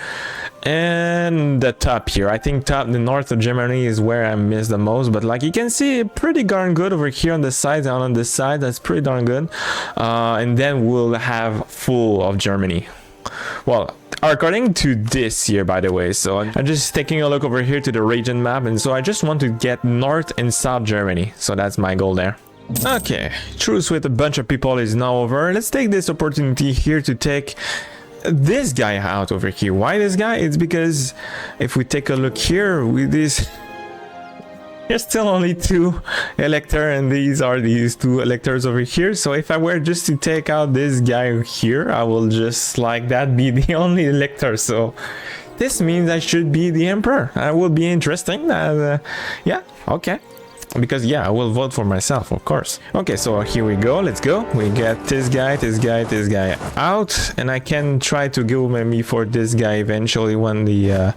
and the top here. I think the north of Germany is where I miss the most. But like you can see, pretty darn good over here on the sides and on this side. That's pretty darn good. And then we'll have full of Germany. Well, according to this here, by the way, so I'm just taking a look over here to the region map, and so I just want to get North and South Germany, so that's my goal there. Okay, truce with a bunch of people is now over. Let's take this opportunity here to take this guy out over here. Why this guy? It's because if we take a look here with this, there's still only 2 electors, and these are these 2 electors over here. So if I were just to take out this guy here, I will just like that be the only elector. So this means I should be the emperor. That will be interesting. Yeah, okay. Because yeah, I will vote for myself, of course. Okay, so here we go. Let's go. We get this guy out, and I can try to go maybe for this guy eventually when the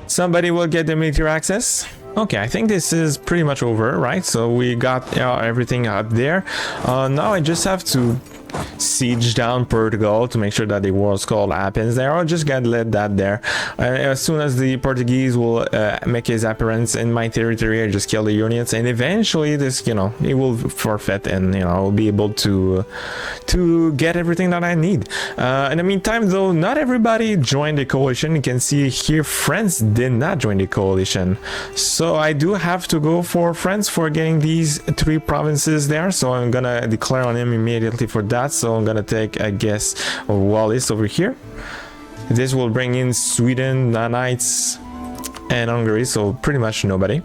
somebody will get the military access. Okay, I think this is pretty much over, right? So we got everything up there. Now I just have to siege down Portugal to make sure that the war skull happens there, or just gotta let that there. As soon as the Portuguese will make his appearance in my territory, I just kill the units, and eventually this, you know, it will forfeit, and you know, I'll be able to get everything that I need. In the meantime, though, not everybody joined the coalition. You can see here France did not join the coalition, so I do have to go for France for getting these 3 provinces there. So I'm gonna declare on him immediately for that. So I'm gonna take, I guess, Wallis over here. This will bring in Sweden, Danites, and Hungary, so pretty much nobody.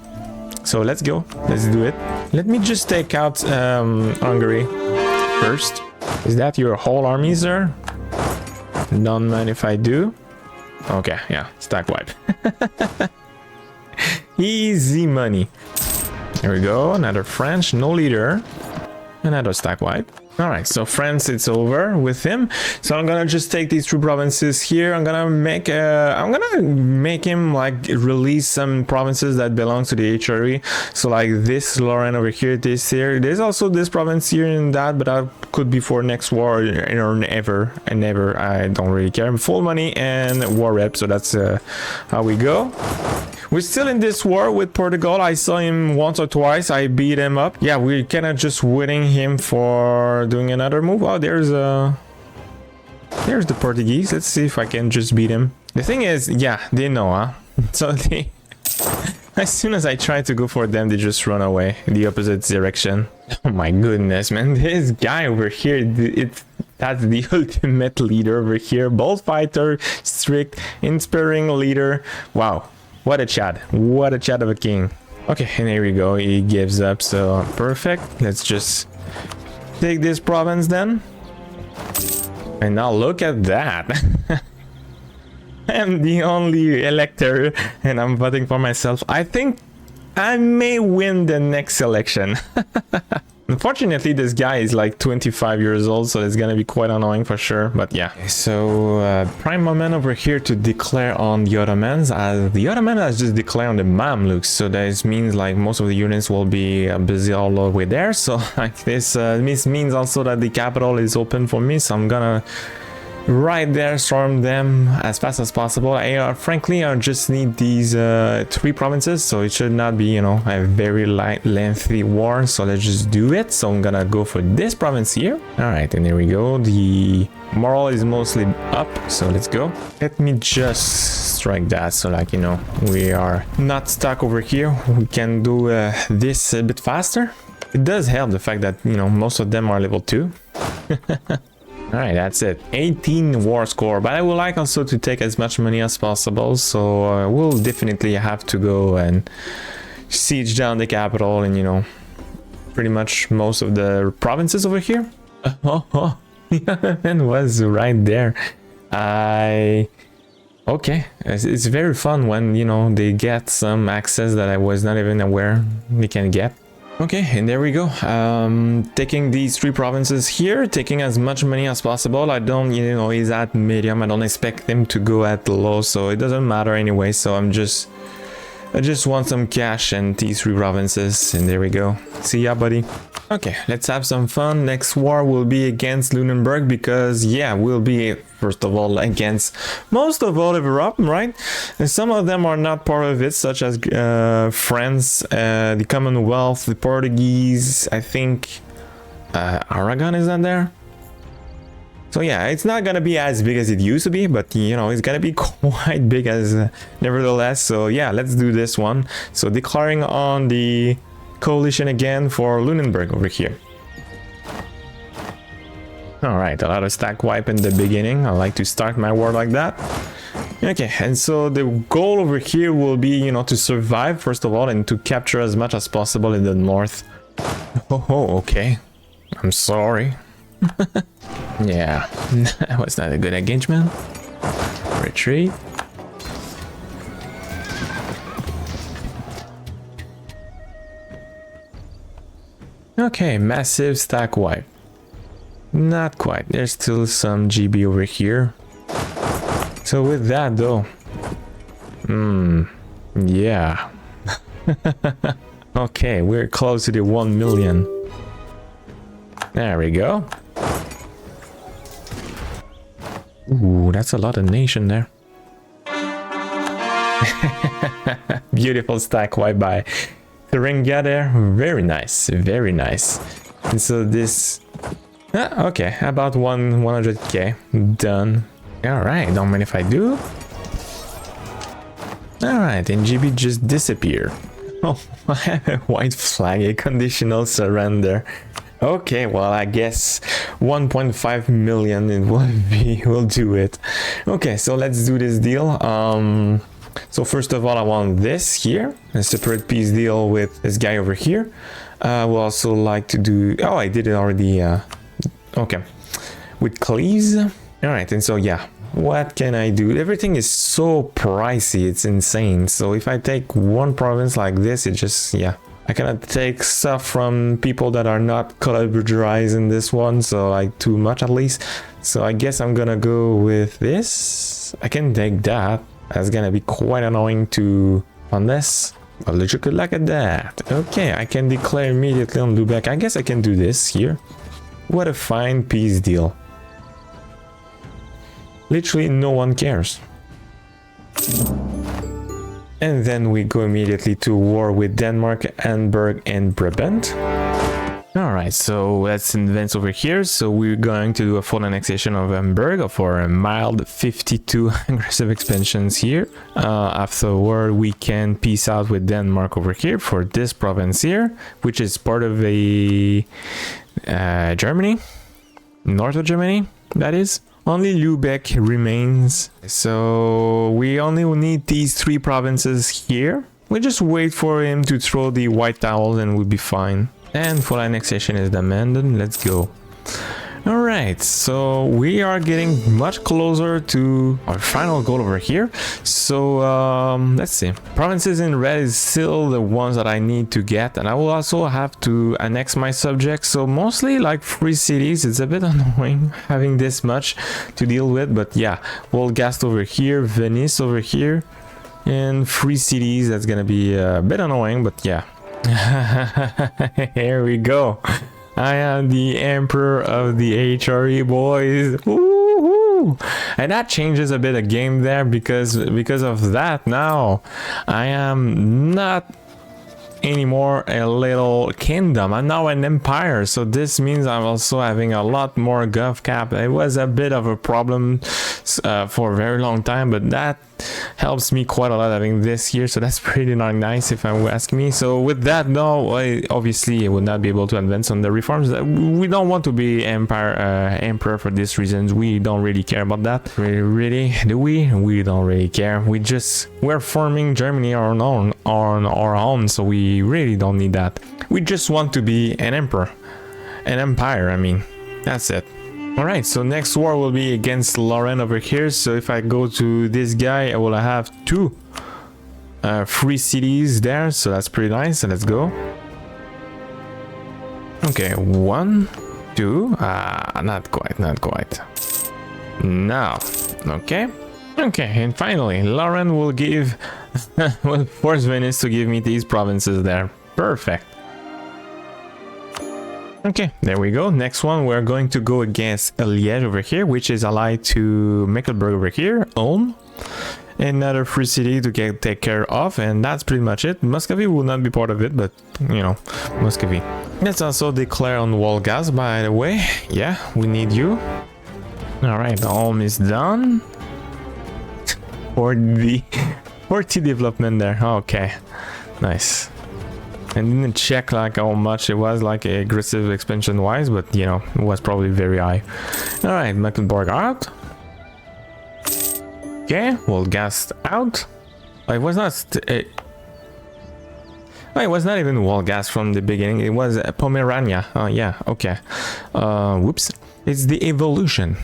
So let's go, let's do it. Let me just take out Hungary first. Is that your whole army, sir? Don't mind if I do. Okay, yeah, stack wipe. Easy money. There we go, another French, no leader. Another stack wipe. All right, so France, it's over with him. So I'm gonna just take these 2 provinces here. I'm gonna make him like release some provinces that belong to the HRE. So like this Lorraine over here, this here. There's also this province here and that, but that could be for next war or never. And never, I don't really care. Full money and war rep. So that's how we go. We're still in this war with Portugal. I saw him once or twice. I beat him up. Yeah, we're kind of just waiting him for doing another move. Oh, there's the Portuguese. Let's see if I can just beat him. The thing is, yeah, they know, huh? So they, as soon as I try to go for them, they just run away in the opposite direction. Oh my goodness, man. This guy over here, that's the ultimate leader over here. Bold fighter, strict, inspiring leader. Wow. What a Chad. What a Chad of a king. Okay, and here we go. He gives up, so perfect. Let's just take this province then. And now look at that. I'm the only elector, and I'm voting for myself. I think I may win the next election. Unfortunately, this guy is like 25 years old, so it's gonna be quite annoying for sure, but yeah. So, prime moment over here to declare on the Ottomans, as the Ottoman has just declared on the Mamluks, so that means like most of the units will be busy all the way there, so like this means also that the capital is open for me, so I'm gonna right there storm them as fast as possible. Frankly, I just need these 3 provinces, so it should not be, you know, a very lengthy war, so let's just do it. So I'm gonna go for this province here. All right, and there we go. The moral is mostly up, so let's go. Let me just strike that, so like, you know, we are not stuck over here. We can do this a bit faster. It does help the fact that, you know, most of them are level 2. All right, that's it. 18 war score, but I would like also to take as much money as possible, so we'll definitely have to go and siege down the capital and, you know, pretty much most of the provinces over here. Oh, the man was right there. Okay, it's very fun when, you know, they get some access that I was not even aware they can get. Okay, and there we go. Taking these 3 provinces here, taking as much money as possible. I don't, you know, he's at medium. I don't expect him to go at low, so it doesn't matter anyway. So I just want some cash and these 3 provinces, and there we go. See ya, buddy. Okay, let's have some fun. Next war will be against Rothenburg because, yeah, we'll be, first of all, against most of all of Europe, right? And some of them are not part of it, such as France, the Commonwealth, the Portuguese, I think Aragon is not there. So yeah, it's not gonna be as big as it used to be, but you know, it's gonna be quite big as nevertheless. So yeah, let's do this one. So declaring on the coalition again for Rothenburg over here. All right, a lot of stack wipe in the beginning. I like to start my war like that. Okay, and so the goal over here will be, you know, to survive first of all and to capture as much as possible in the north. Oh, okay. I'm sorry. Yeah, that was not a good engagement. Retreat. Okay, massive stack wipe. Not quite. There's still some GB over here. So with that though, yeah. Okay, we're close to the 1 million. There we go. Ooh, that's a lot of nation there. Beautiful stack. Why by Thuringia there? Very nice, very nice. And so this, okay, about 100k done. All right, don't mind if I do. All right, and GB just disappeared. Oh, I have a white flag, a conditional surrender. Okay, well, I guess 1.5 million it will do it. Okay, so let's do this deal. So first of all, I want this here, a separate piece deal with this guy over here. We'll also like to do, oh, I did it already. Okay, with Cleves. All right, and so yeah, what can I do? Everything is so pricey, it's insane. So if I take one province like this, it just, yeah, I cannot take stuff from people that are not collaborized in this one, so like too much at least. So I guess I'm gonna go with this. I can take that. That's gonna be quite annoying to, unless, well, look at that. Okay, I can declare immediately on Lubeck. I guess I can do this here. What a fine peace deal. Literally no one cares. And then we go immediately to war with Denmark, Hamburg, and Brabant. Alright, so let's advance over here. So we're going to do a full annexation of Hamburg for a mild 52 aggressive expansions here. Afterward, we can peace out with Denmark over here for this province here, which is part of a Germany, north of Germany, that is. Only Lübeck remains, so we only need these 3 provinces here. We just wait for him to throw the white towels and we'll be fine. And full annexation is demanded. Let's go. Alright, so we are getting much closer to our final goal over here. So let's see. Provinces in red is still the ones that I need to get, and I will also have to annex my subjects. So mostly like free cities. It's a bit annoying having this much to deal with, but yeah, Wolgast over here, Venice over here, and free cities. That's gonna be a bit annoying, but yeah. Here we go. I am the Emperor of the HRE, boys. Woohoo! And that changes a bit of game there because of that now I am not anymore a little kingdom. I'm now an empire, so this means I'm also having a lot more gov cap. It was a bit of a problem for a very long time, but that helps me quite a lot having this here, so that's pretty not nice if you ask me. So with that, no, obviously I would not be able to advance on the reforms. We don't want to be emperor for these reasons. We don't really care about that. Really, do we? We don't really care. We're forming Germany on our own, so we really don't need that. We just want to be an emperor, an empire. I mean, that's it. Alright, so next war will be against Lorraine over here. So if I go to this guy, I will have 2 free cities there, so that's pretty nice. So let's go. Okay, 1, 2, not quite. Now, okay, and finally, Lorraine will will force Venice to give me these provinces there. Perfect. Okay, there we go. Next one, we're going to go against Liège over here, which is allied to Mecklenburg over here, Ulm. Another free city to take care of, and that's pretty much it. Muscovy will not be part of it, but, you know, Muscovy. Let's also declare on Wolgast, by the way. Yeah, we need you. Alright, Ulm is done. For the development there. Okay, nice. I didn't check like how much it was like aggressive expansion wise, but you know, it was probably very high. All right, Mecklenburg out. Okay, Wolgast out. Oh, it was not. It was not even Wolgast from the beginning. It was Pomerania. Oh yeah. Okay. Whoops. It's the evolution.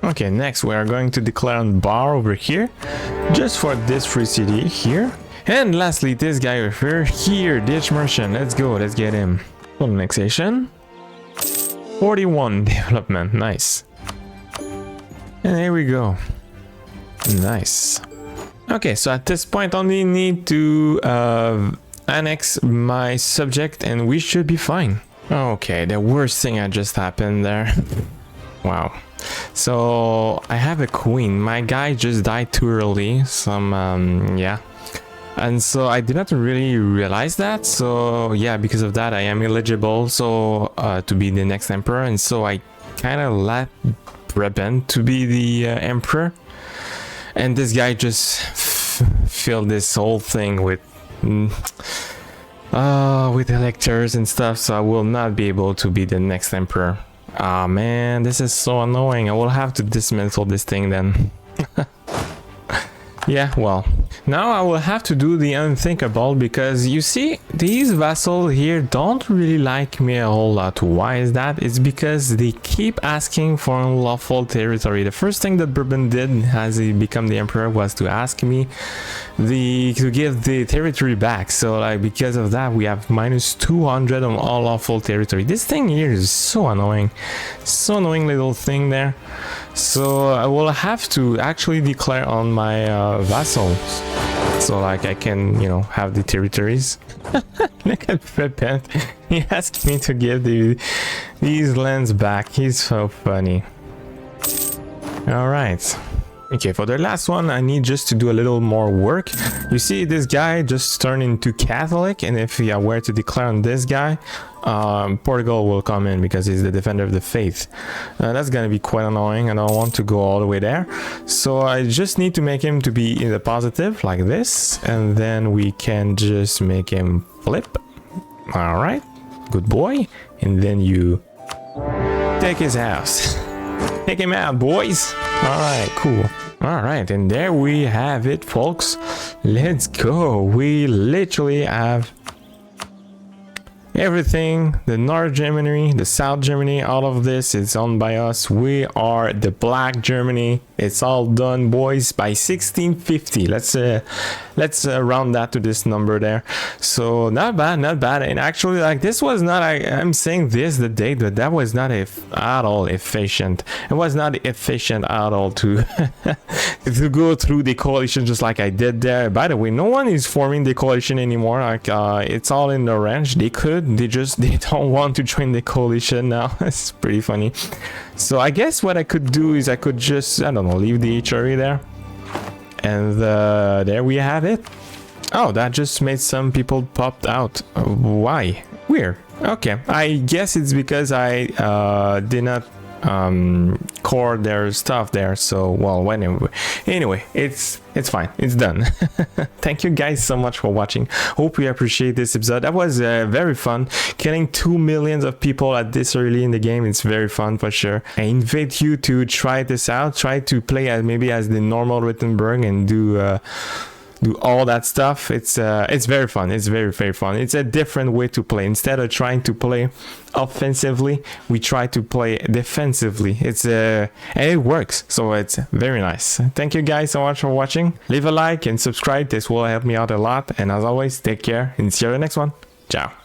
Okay. Next, we are going to declare on Bar over here, just for this free city here. And lastly, this guy over here, Ditch Merchant. Let's go, let's get him. Full annexation. 41 development, nice. And here we go. Nice. Okay, so at this point, only need to annex my subject and we should be fine. Okay, the worst thing that just happened there. Wow. So I have a queen. My guy just died too early. Yeah. And so I did not really realize that. So yeah, because of that, I am eligible to be the next emperor. And so I kind of let Brabant to be the emperor. And this guy just filled this whole thing with electors and stuff. So I will not be able to be the next emperor. Ah, man, this is so annoying. I will have to dismantle this thing then. Yeah, well, now I will have to do the unthinkable, because you see, these vassals here don't really like me a whole lot. Why is that? It's because they keep asking for unlawful territory. The first thing that Bourbon did as he became the emperor was to ask me to give the territory back. So like, because of that, we have minus 200 on unlawful territory. This thing here is so annoying. So annoying little thing there. So I will have to actually declare on my vassals, so like I can, you know, have the territories. Look at Brabant. He asked me to give these lands back. He's so funny. All right. Okay, for the last one, I need just to do a little more work. You see, this guy just turned into Catholic, and if I were to declare on this guy, Portugal will come in because he's the defender of the faith. That's gonna be quite annoying. I don't want to go all the way there. So I just need to make him to be in the positive, like this, and then we can just make him flip. All right, good boy. And then you take his house. Take him out, boys. All right, cool. All right, and there we have it, folks. Let's go. We literally have everything. The North Germany, the South Germany, all of this is owned by us. We are the Black Germany. It's all done, boys, by 1650. Let's round that to this number there. So not bad, not bad. And actually, like, this was not, I'm saying this the date, but that was not at all efficient. It was not efficient at all to to go through the coalition just like I did there. By the way, no one is forming the coalition anymore. Like, it's all in the range. They don't want to join the coalition now. It's pretty funny. So I guess what I could do is I could just, I don't know, leave the HRE there. And there we have it. Oh, that just made some people popped out. Why? Weird. Okay, I guess it's because I did not core their stuff there. So, well, anyway, it's fine. It's done. Thank you guys so much for watching. Hope you appreciate this episode. That was very fun. Killing 2 million of people at this early in the game, it's very fun for sure. I invite you to try this out. Try to play maybe as the normal Rothenburg and do all that stuff. It's very fun. It's very fun. It's a different way to play. Instead of trying to play offensively, we try to play defensively. And it works, so it's very nice. Thank you guys so much for watching. Leave a like and subscribe. This will help me out a lot, and as always, take care and see you in the next one. Ciao.